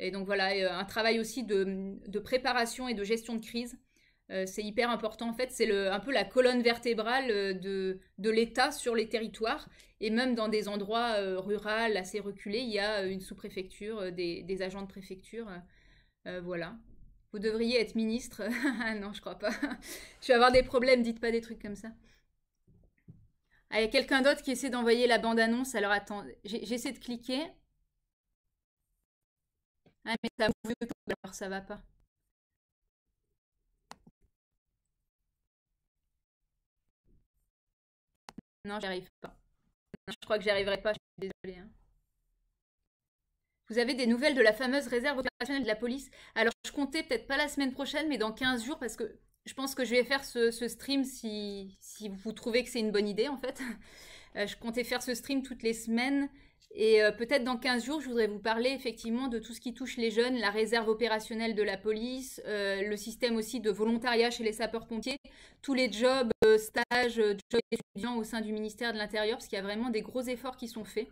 Et donc voilà, un travail aussi de préparation et de gestion de crise. C'est hyper important. En fait, c'est un peu la colonne vertébrale de l'État sur les territoires. Et même dans des endroits ruraux assez reculés, il y a une sous-préfecture, des agents de préfecture. Voilà. Vous devriez être ministre. Ah non, je crois pas. Je vais avoir des problèmes, dites pas des trucs comme ça. Ah, il y a quelqu'un d'autre qui essaie d'envoyer la bande-annonce. Alors attends, j'essaie de cliquer. Ah, mais ça bouge, alors ça va pas. Non, j'y arrive pas. Non, je crois que j'y arriverai pas, je suis désolée, hein. Vous avez des nouvelles de la fameuse réserve opérationnelle de la police? Alors, je comptais peut-être pas la semaine prochaine, mais dans 15 jours, parce que je pense que je vais faire ce stream si vous trouvez que c'est une bonne idée, en fait. Je comptais faire ce stream toutes les semaines. Et peut-être dans 15 jours, je voudrais vous parler effectivement de tout ce qui touche les jeunes, la réserve opérationnelle de la police, le système aussi de volontariat chez les sapeurs-pompiers, tous les jobs, stages, jobs étudiants au sein du ministère de l'Intérieur, parce qu'il y a vraiment des gros efforts qui sont faits.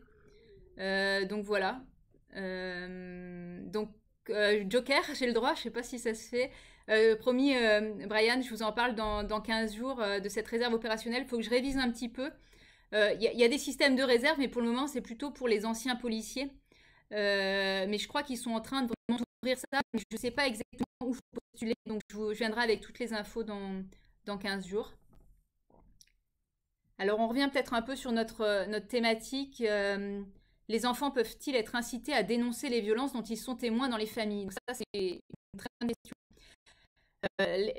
Donc voilà. Donc Joker, j'ai le droit, je sais pas si ça se fait. Promis, Brian, je vous en parle dans 15 jours de cette réserve opérationnelle. Il faut que je révise un petit peu. Y a des systèmes de réserve, mais pour le moment, c'est plutôt pour les anciens policiers. Mais je crois qu'ils sont en train de vraiment ouvrir ça. Mais je ne sais pas exactement où il faut postuler. Donc, je viendrai avec toutes les infos dans 15 jours. Alors, on revient peut-être un peu sur notre thématique. Les enfants peuvent-ils être incités à dénoncer les violences dont ils sont témoins dans les familles? Donc ça, c'est une très bonne question.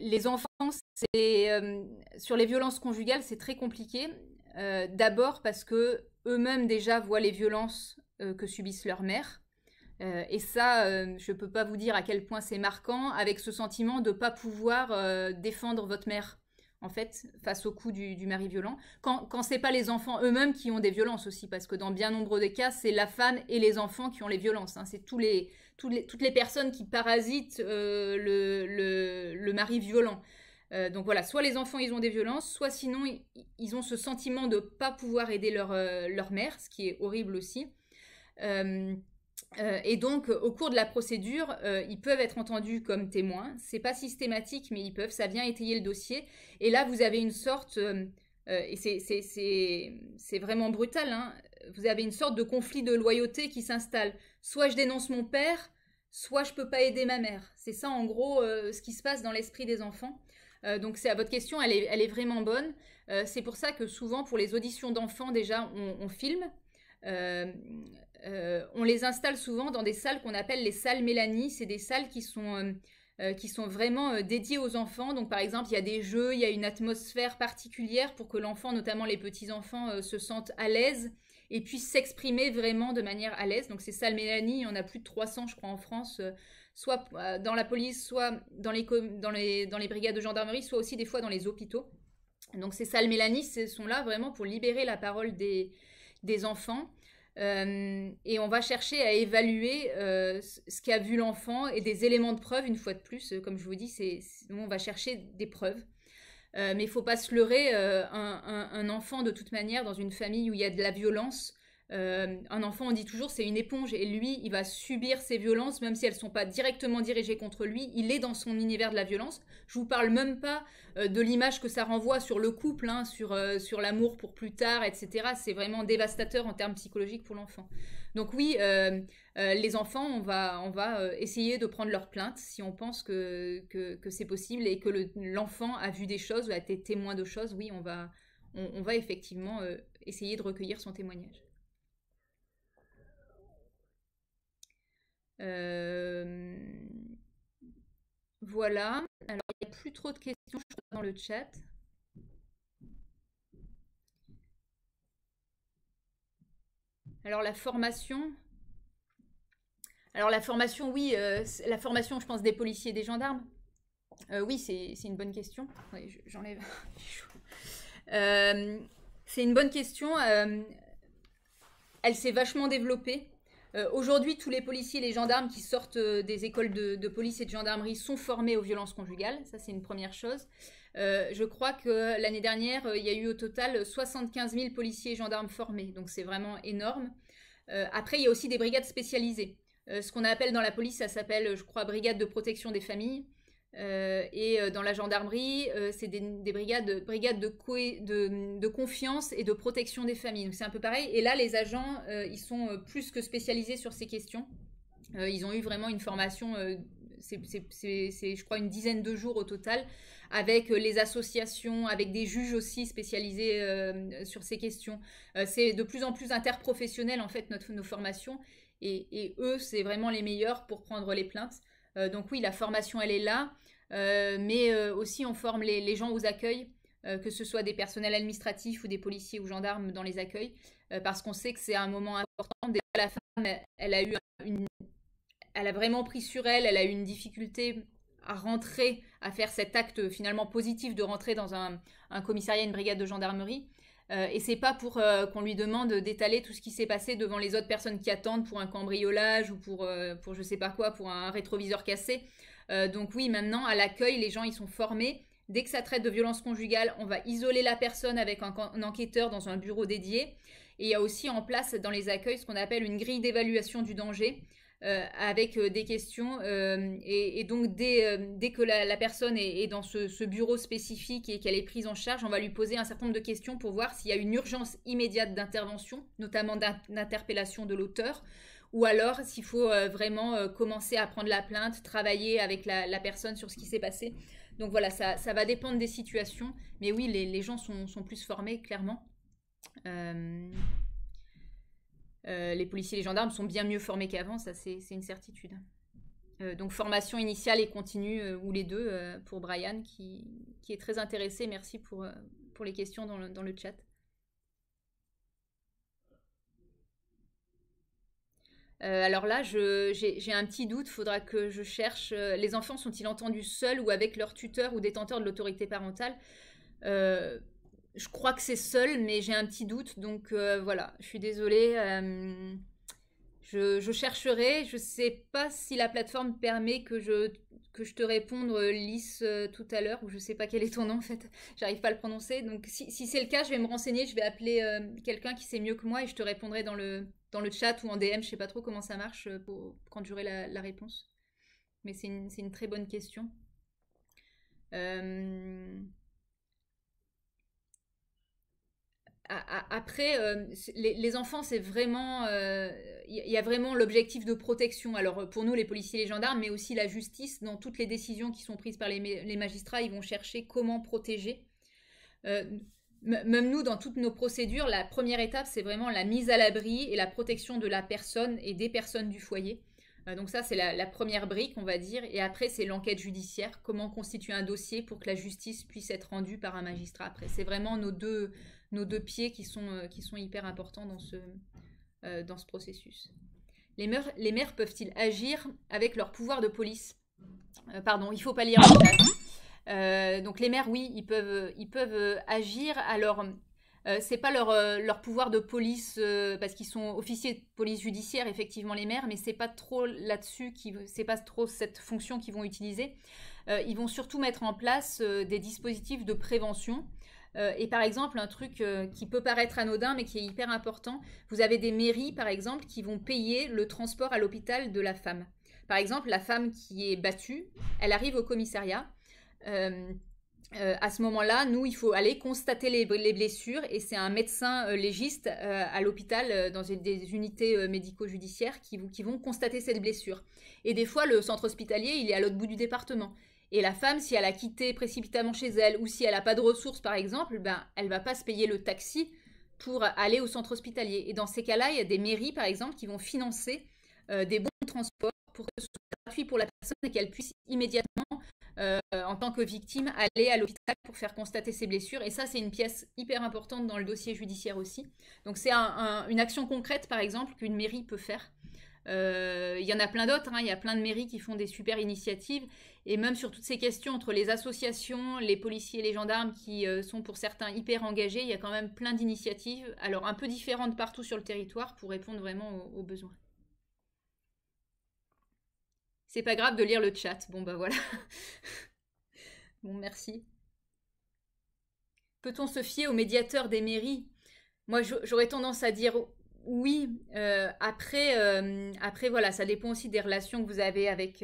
Les enfants, sur les violences conjugales, c'est très compliqué. D'abord parce que eux-mêmes déjà voient les violences que subissent leurs mères. Et ça, je ne peux pas vous dire à quel point c'est marquant, avec ce sentiment de ne pas pouvoir défendre votre mère, en fait, face au coup du mari violent. Quand ce n'est pas les enfants eux-mêmes qui ont des violences aussi, parce que dans bien nombre de cas, c'est la femme et les enfants qui ont les violences, hein. C'est toutes les personnes qui parasitent le mari violent. Donc voilà, soit les enfants ils ont des violences, soit sinon ils ont ce sentiment de ne pas pouvoir aider leur mère, ce qui est horrible aussi. Et donc, au cours de la procédure, ils peuvent être entendus comme témoins. C'est pas systématique, mais ils peuvent. Ça vient étayer le dossier. Et là, vous avez une sorte, et c'est vraiment brutal, hein, vous avez une sorte de conflit de loyauté qui s'installe. Soit je dénonce mon père, soit je peux pas aider ma mère. C'est ça, en gros, ce qui se passe dans l'esprit des enfants. Donc, c'est à votre question, elle est vraiment bonne. C'est pour ça que souvent, pour les auditions d'enfants, déjà, on filme. Euh, on les installe souvent dans des salles qu'on appelle les salles Mélanie. C'est des salles qui sont vraiment dédiées aux enfants. Donc par exemple, il y a des jeux, il y a une atmosphère particulière pour que l'enfant, notamment les petits-enfants, se sentent à l'aise et puissent s'exprimer vraiment de manière à l'aise. Donc ces salles Mélanie, il y en a plus de 300 je crois en France, soit dans la police, soit dans les brigades de gendarmerie, soit aussi des fois dans les hôpitaux. Donc ces salles Mélanie sont là vraiment pour libérer la parole des enfants. Et on va chercher à évaluer ce qu'a vu l'enfant et des éléments de preuve, une fois de plus. Comme je vous dis, on va chercher des preuves. Mais il ne faut pas se leurrer, un enfant, de toute manière, dans une famille où il y a de la violence, un enfant, on dit toujours, c'est une éponge. Et lui, il va subir ces violences, même si elles ne sont pas directement dirigées contre lui. Il est dans son univers de la violence. Je ne vous parle même pas de l'image que ça renvoie sur le couple, hein, sur l'amour pour plus tard, etc. C'est vraiment dévastateur en termes psychologiques pour l'enfant. Donc oui, les enfants, on va essayer de prendre leur plainte si on pense que c'est possible et que l'enfant a vu des choses ou a été témoin de choses. Oui, on va effectivement essayer de recueillir son témoignage. Voilà. Alors, il n'y a plus trop de questions, je crois, dans le chat. Alors, la formation. Alors, la formation, oui, la formation, je pense, des policiers et des gendarmes. Oui, c'est une bonne question. Oui, j'enlève. C'est une bonne question. Elle s'est vachement développée. Aujourd'hui, tous les policiers et les gendarmes qui sortent des écoles de police et de gendarmerie sont formés aux violences conjugales. Ça, c'est une première chose. Je crois que l'année dernière, il y a eu au total 75 000 policiers et gendarmes formés. Donc, c'est vraiment énorme. Après, il y a aussi des brigades spécialisées. Ce qu'on appelle dans la police, ça s'appelle, je crois, brigade de protection des familles. Dans la gendarmerie, c'est des brigades de confiance et de protection des familles. Donc c'est un peu pareil. Et là, les agents, ils sont plus que spécialisés sur ces questions. Ils ont eu vraiment une formation, c'est, je crois, une dizaine de jours au total, avec les associations, avec des juges aussi spécialisés sur ces questions. C'est de plus en plus interprofessionnel, en fait, nos formations. Et eux, c'est vraiment les meilleurs pour prendre les plaintes. Donc oui, la formation, elle est là. Mais aussi on forme les gens aux accueils, que ce soit des personnels administratifs ou des policiers ou gendarmes dans les accueils, parce qu'on sait que c'est un moment important. Déjà, la femme, elle a vraiment pris sur elle, elle a eu une difficulté à rentrer, à faire cet acte finalement positif de rentrer dans un commissariat, une brigade de gendarmerie. Et c'est pas pour qu'on lui demande d'étaler tout ce qui s'est passé devant les autres personnes qui attendent pour un cambriolage ou pour je sais pas quoi, pour un rétroviseur cassé. Donc oui, maintenant, à l'accueil, les gens, ils sont formés. Dès que ça traite de violence conjugale, on va isoler la personne avec un enquêteur dans un bureau dédié. Et il y a aussi en place dans les accueils ce qu'on appelle une grille d'évaluation du danger, avec des questions. Et donc, dès que la personne est dans ce bureau spécifique et qu'elle est prise en charge, on va lui poser un certain nombre de questions pour voir s'il y a une urgence immédiate d'intervention, notamment d'interpellation de l'auteur, ou alors s'il faut vraiment commencer à prendre la plainte, travailler avec la personne sur ce qui s'est passé. Donc voilà, ça va dépendre des situations. Mais oui, les gens sont plus formés, clairement. Les policiers et les gendarmes sont bien mieux formés qu'avant, ça c'est une certitude. Donc formation initiale et continue, ou les deux, pour Brian, qui est très intéressé. Merci pour les questions dans le chat. Alors là, j'ai un petit doute, faudra que je cherche. Les enfants sont-ils entendus seuls ou avec leur tuteur ou détenteur de l'autorité parentale? Je crois que c'est seul, mais j'ai un petit doute, donc voilà, je suis désolée. Je chercherai, je sais pas si la plateforme permet que je te réponde, Lys, tout à l'heure, ou je sais pas quel est ton nom en fait, j'arrive pas à le prononcer. Donc si c'est le cas, je vais me renseigner, je vais appeler quelqu'un qui sait mieux que moi et je te répondrai dans le chat ou en DM, je sais pas trop comment ça marche quand j'aurai la réponse. Mais c'est une très bonne question. Après, les enfants, c'est vraiment... Il y a vraiment l'objectif de protection. Alors, pour nous, les policiers et les gendarmes, mais aussi la justice, dans toutes les décisions qui sont prises par les magistrats, ils vont chercher comment protéger. Même nous, dans toutes nos procédures, la première étape, c'est vraiment la mise à l'abri et la protection de la personne et des personnes du foyer. Donc ça, c'est la première brique, on va dire. Et après, c'est l'enquête judiciaire. Comment constituer un dossier pour que la justice puisse être rendue par un magistrat. Après, c'est vraiment nos deux pieds qui sont hyper importants dans ce processus. Les maires peuvent-ils agir avec leur pouvoir de police? Pardon, il ne faut pas lire le chat. Donc les maires, oui, ils peuvent agir. Alors, c'est pas leur pouvoir de police, parce qu'ils sont officiers de police judiciaire, effectivement, les maires, mais c'est pas trop là-dessus, c'est pas trop cette fonction qu'ils vont utiliser. Ils vont surtout mettre en place des dispositifs de prévention. Et par exemple, un truc qui peut paraître anodin, mais qui est hyper important, vous avez des mairies, par exemple, qui vont payer le transport à l'hôpital de la femme. Par exemple, la femme qui est battue, elle arrive au commissariat. À ce moment-là, nous, il faut aller constater les blessures et c'est un médecin légiste à l'hôpital, dans des unités médico-judiciaires qui vont constater cette blessure. Et des fois, le centre hospitalier, il est à l'autre bout du département. Et la femme, si elle a quitté précipitamment chez elle ou si elle n'a pas de ressources, par exemple, elle ne va pas se payer le taxi pour aller au centre hospitalier. Et dans ces cas-là, il y a des mairies, par exemple, qui vont financer des bons de transport pour que ce soit gratuit pour la personne et qu'elle puisse immédiatement, en tant que victime, aller à l'hôpital pour faire constater ses blessures. Et ça, c'est une pièce hyper importante dans le dossier judiciaire aussi. Donc c'est une action concrète, par exemple, qu'une mairie peut faire Il y en a plein d'autres, hein, il y a plein de mairies qui font des super initiatives. Et même sur toutes ces questions entre les associations, les policiers et les gendarmes qui sont pour certains hyper engagés, il y a quand même plein d'initiatives, alors un peu différentes partout sur le territoire pour répondre vraiment aux besoins. C'est pas grave de lire le chat. Bon bah voilà. Bon, merci. Peut-on se fier aux médiateurs des mairies? Moi, j'aurais tendance à dire oui. Après, voilà, ça dépend aussi des relations que vous avez avec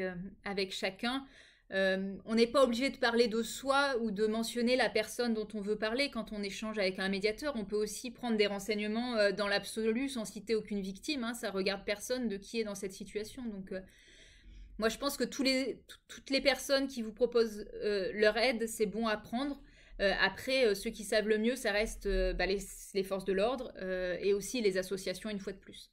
chacun. On n'est pas obligé de parler de soi ou de mentionner la personne dont on veut parler quand on échange avec un médiateur. On peut aussi prendre des renseignements dans l'absolu sans citer aucune victime, hein. Ça regarde personne de qui est dans cette situation. Donc, moi, je pense que toutes les personnes qui vous proposent leur aide, c'est bon à prendre. Après, ceux qui savent le mieux, ça reste les forces de l'ordre et aussi les associations une fois de plus.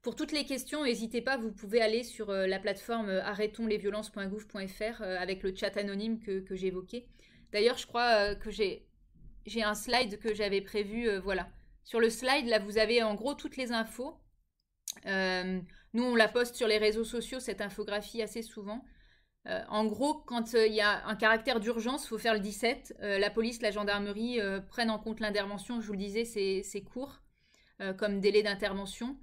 Pour toutes les questions, n'hésitez pas, vous pouvez aller sur la plateforme arrêtonslesviolences.gouv.fr avec le chat anonyme que j'évoquais. D'ailleurs, je crois que j'ai un slide que j'avais prévu, voilà. Sur le slide, là, vous avez en gros toutes les infos. Nous, on la poste sur les réseaux sociaux, cette infographie, assez souvent. En gros, quand il y a un caractère d'urgence, il faut faire le 17. La police, la gendarmerie prennent en compte l'intervention. Je vous le disais, c'est court comme délai d'intervention.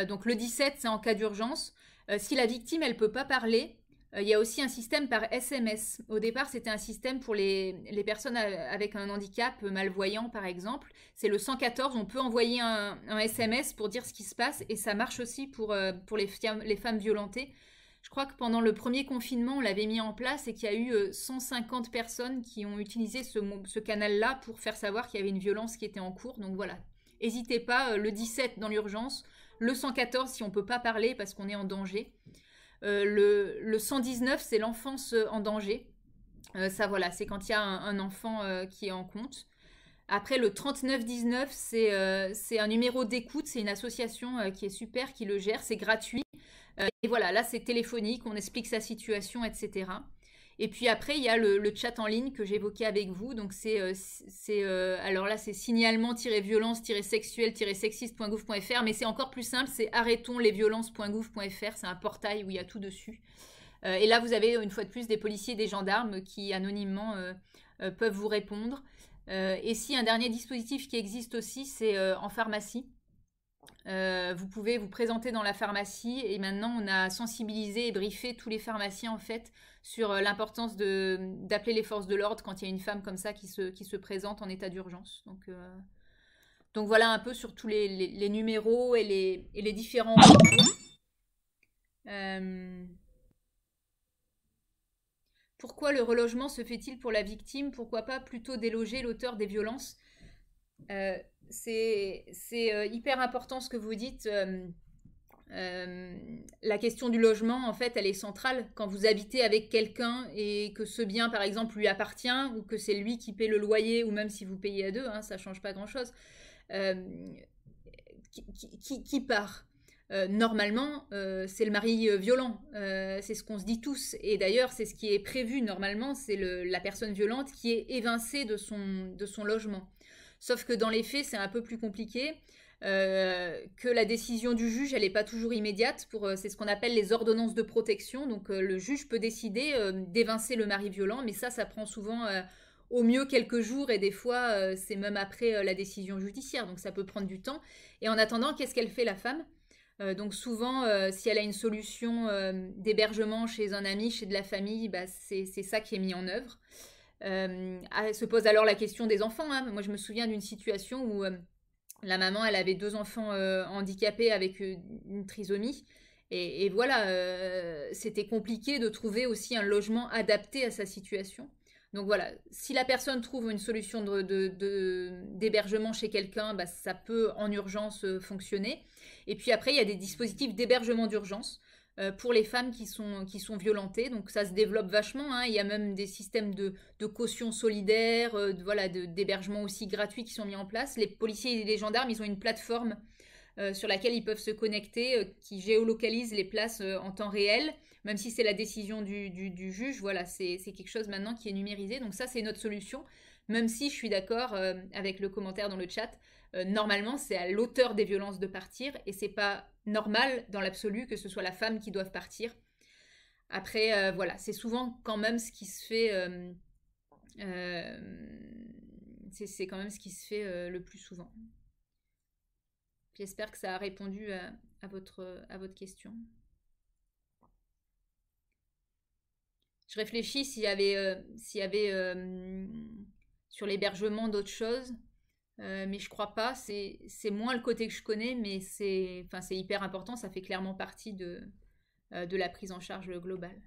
Donc le 17, c'est en cas d'urgence. Si la victime, elle ne peut pas parler, il y a aussi un système par SMS. Au départ, c'était un système pour les personnes avec un handicap malvoyant, par exemple. C'est le 114. On peut envoyer un SMS pour dire ce qui se passe. Et ça marche aussi pour les femmes violentées. Je crois que pendant le premier confinement, on l'avait mis en place et qu'il y a eu 150 personnes qui ont utilisé ce canal-là pour faire savoir qu'il y avait une violence qui était en cours. Donc voilà, n'hésitez pas, le 17 dans l'urgence, le 114 si on ne peut pas parler parce qu'on est en danger. Le 119, c'est l'enfance en danger. Ça voilà, c'est quand il y a un enfant qui est en compte. Après, le 3919, c'est un numéro d'écoute, c'est une association qui est super, qui le gère, c'est gratuit. Et voilà, là c'est téléphonique, on explique sa situation, etc. Et puis après, il y a le chat en ligne que j'évoquais avec vous. Donc alors là, c'est signalement-violence-sexuelle-sexiste.gouv.fr, mais c'est encore plus simple, c'est arrêtonslesviolences.gouv.fr, c'est un portail où il y a tout dessus. Et là, vous avez une fois de plus des policiers et des gendarmes qui anonymement peuvent vous répondre. Et si un dernier dispositif qui existe aussi, c'est en pharmacie. Vous pouvez vous présenter dans la pharmacie et maintenant on a sensibilisé et briefé tous les pharmaciens en fait sur l'importance d'appeler les forces de l'ordre quand il y a une femme comme ça qui se présente en état d'urgence. Donc voilà un peu sur tous les numéros et les différents pourquoi le relogement se fait-il pour la victime? Pourquoi pas plutôt déloger l'auteur des violences? C'est hyper important ce que vous dites. La question du logement, en fait, elle est centrale. Quand vous habitez avec quelqu'un et que ce bien, par exemple, lui appartient ou que c'est lui qui paie le loyer ou même si vous payez à deux, hein, ça ne change pas grand-chose. Qui part normalement, c'est le mari violent. C'est ce qu'on se dit tous. Et d'ailleurs, c'est ce qui est prévu normalement. C'est la personne violente qui est évincée de son logement. Sauf que dans les faits, c'est un peu plus compliqué, que la décision du juge, elle n'est pas toujours immédiate. C'est ce qu'on appelle les ordonnances de protection. Donc le juge peut décider d'évincer le mari violent, mais ça prend souvent au mieux quelques jours et des fois, c'est même après la décision judiciaire. Donc ça peut prendre du temps. Et en attendant, qu'est-ce qu'elle fait la femme? Donc souvent, si elle a une solution d'hébergement chez un ami, chez de la famille, bah, c'est ça qui est mis en œuvre. Se pose alors la question des enfants, hein. Moi je me souviens d'une situation où la maman elle avait 2 enfants handicapés avec une trisomie et voilà, c'était compliqué de trouver aussi un logement adapté à sa situation. Donc voilà, si la personne trouve une solution d'hébergement chez quelqu'un, bah, ça peut en urgence fonctionner. Et puis après il y a des dispositifs d'hébergement d'urgence pour les femmes qui sont violentées. Donc ça se développe vachement, hein. Il y a même des systèmes de caution solidaire, d'hébergement aussi gratuit qui sont mis en place. Les policiers et les gendarmes, ils ont une plateforme sur laquelle ils peuvent se connecter, qui géolocalise les places en temps réel, même si c'est la décision du juge. Voilà, c'est quelque chose maintenant qui est numérisé. Donc ça, c'est notre solution. Même si je suis d'accord avec le commentaire dans le chat, normalement, c'est à l'auteur des violences de partir, et c'est pas normal dans l'absolu que ce soit la femme qui doive partir. Après, voilà, c'est souvent quand même ce qui se fait. Euh, c'est quand même ce qui se fait le plus souvent. J'espère que ça a répondu à votre question. Je réfléchis s'il y avait sur l'hébergement d'autres choses, mais je crois pas. C'est moins le côté que je connais, mais c'est hyper important. Ça fait clairement partie de la prise en charge globale.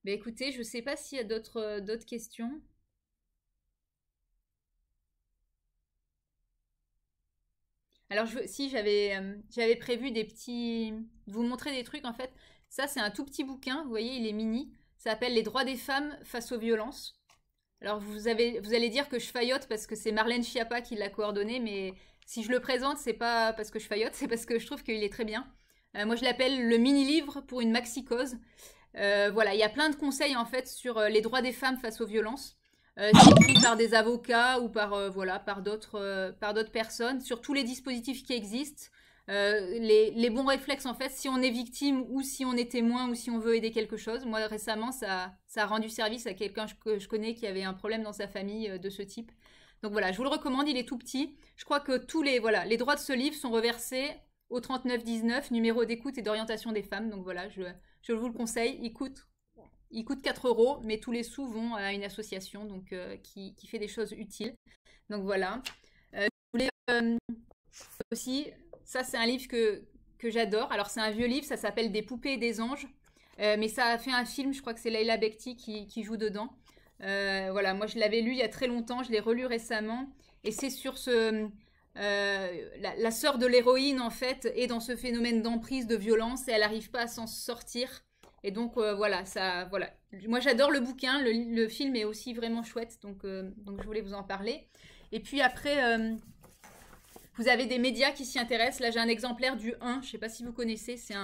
Mais écoutez, je sais pas s'il y a d'autres questions. Alors, si j'avais prévu de vous montrer des trucs en fait. Ça, c'est un tout petit bouquin. Vous voyez, il est mini. Ça s'appelle Les droits des femmes face aux violences. Alors, vous allez dire que je faillote parce que c'est Marlène Schiappa qui l'a coordonné, mais si je le présente, c'est pas parce que je faillote, c'est parce que je trouve qu'il est très bien. Moi, je l'appelle le mini-livre pour une maxi-cause. Voilà, il y a plein de conseils en fait sur les droits des femmes face aux violences. C'est écrit par des avocats ou par d'autres personnes sur tous les dispositifs qui existent. Les bons réflexes en fait, si on est victime ou si on est témoin ou si on veut aider quelque chose. Moi récemment, ça a rendu service à quelqu'un que je connais qui avait un problème dans sa famille de ce type. Donc voilà, je vous le recommande, il est tout petit. Je crois que les droits de ce livre sont reversés au 3919, numéro d'écoute et d'orientation des femmes. Donc voilà, je vous le conseille. Il coûte 4 €, mais tous les sous vont à une association donc, qui fait des choses utiles. Donc voilà. Je voulais aussi, ça c'est un livre que j'adore. Alors c'est un vieux livre, ça s'appelle Des poupées et des anges. Mais ça a fait un film, je crois que c'est Leila Bekti qui joue dedans. Voilà, moi je l'avais lu il y a très longtemps, je l'ai relu récemment. Et c'est sur la sœur de l'héroïne en fait est dans ce phénomène d'emprise, de violence et elle n'arrive pas à s'en sortir. Et donc voilà. Moi j'adore le bouquin, le film est aussi vraiment chouette, donc je voulais vous en parler. Et puis après, vous avez des médias qui s'y intéressent. Là j'ai un exemplaire du 1, je sais pas si vous connaissez, c'est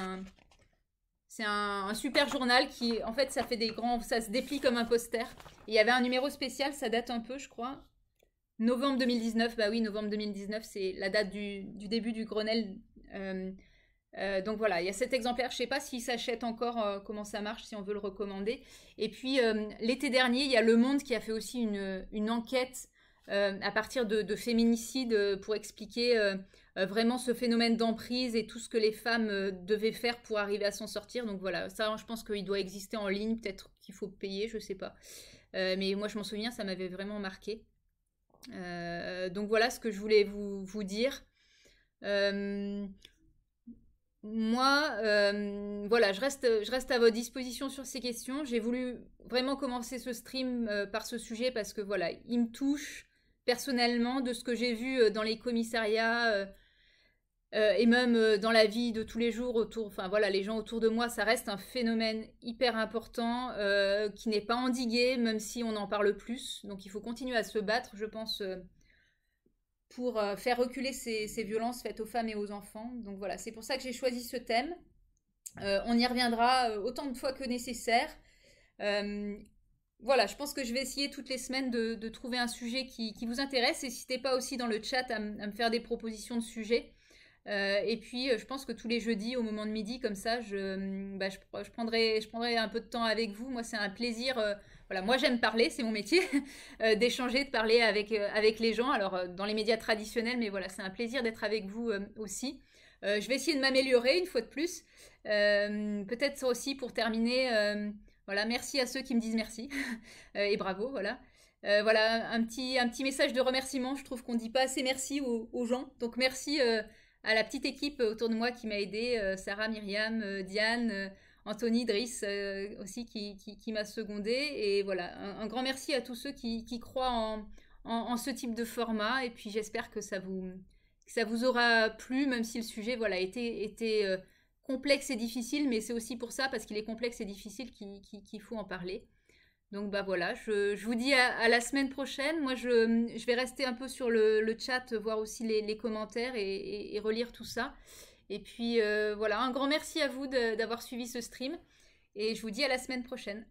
un super journal qui, en fait, ça se déplie comme un poster. Et il y avait un numéro spécial, ça date un peu, je crois. Novembre 2019, bah oui, novembre 2019, c'est la date du début du Grenelle. Donc voilà, il y a cet exemplaire, je sais pas s'il s'achète encore, comment ça marche, si on veut le recommander. Et puis l'été dernier, il y a Le Monde qui a fait aussi une enquête à partir de féminicides pour expliquer vraiment ce phénomène d'emprise et tout ce que les femmes devaient faire pour arriver à s'en sortir. Donc voilà, ça je pense qu'il doit exister en ligne, peut-être qu'il faut payer, je sais pas. Mais moi je m'en souviens, ça m'avait vraiment marqué. Donc voilà ce que je voulais vous dire. Moi, voilà, je reste à votre disposition sur ces questions. J'ai voulu vraiment commencer ce stream par ce sujet parce que voilà, il me touche personnellement de ce que j'ai vu dans les commissariats et même dans la vie de tous les jours enfin voilà, les gens autour de moi, ça reste un phénomène hyper important qui n'est pas endigué, même si on en parle plus. Donc il faut continuer à se battre, je pense, pour faire reculer ces violences faites aux femmes et aux enfants. Donc voilà, c'est pour ça que j'ai choisi ce thème. On y reviendra autant de fois que nécessaire. Voilà, je pense que je vais essayer toutes les semaines de trouver un sujet qui vous intéresse. N'hésitez pas aussi dans le chat à me faire des propositions de sujets. Et puis, je pense que tous les jeudis, au moment de midi, comme ça, je prendrai un peu de temps avec vous. Moi, c'est un plaisir. Voilà, moi, j'aime parler, c'est mon métier, d'échanger, de parler avec les gens. Alors, dans les médias traditionnels, mais voilà, c'est un plaisir d'être avec vous aussi. Je vais essayer de m'améliorer une fois de plus. Peut-être aussi pour terminer, voilà, merci à ceux qui me disent merci et bravo, voilà. Voilà, un petit message de remerciement. Je trouve qu'on ne dit pas assez merci aux gens. Donc, merci à la petite équipe autour de moi qui m'a aidée, Sarah, Myriam, Diane, Anthony, Driss aussi qui m'a secondée. Et voilà, un grand merci à tous ceux qui croient en ce type de format. Et puis j'espère que ça vous aura plu, même si le sujet voilà, était complexe et difficile. Mais c'est aussi pour ça, parce qu'il est complexe et difficile, qu'il faut en parler. Donc bah voilà, je vous dis à la semaine prochaine. Moi je vais rester un peu sur le chat, voir aussi les commentaires et relire tout ça. Et puis voilà, un grand merci à vous d'avoir suivi ce stream. Et je vous dis à la semaine prochaine.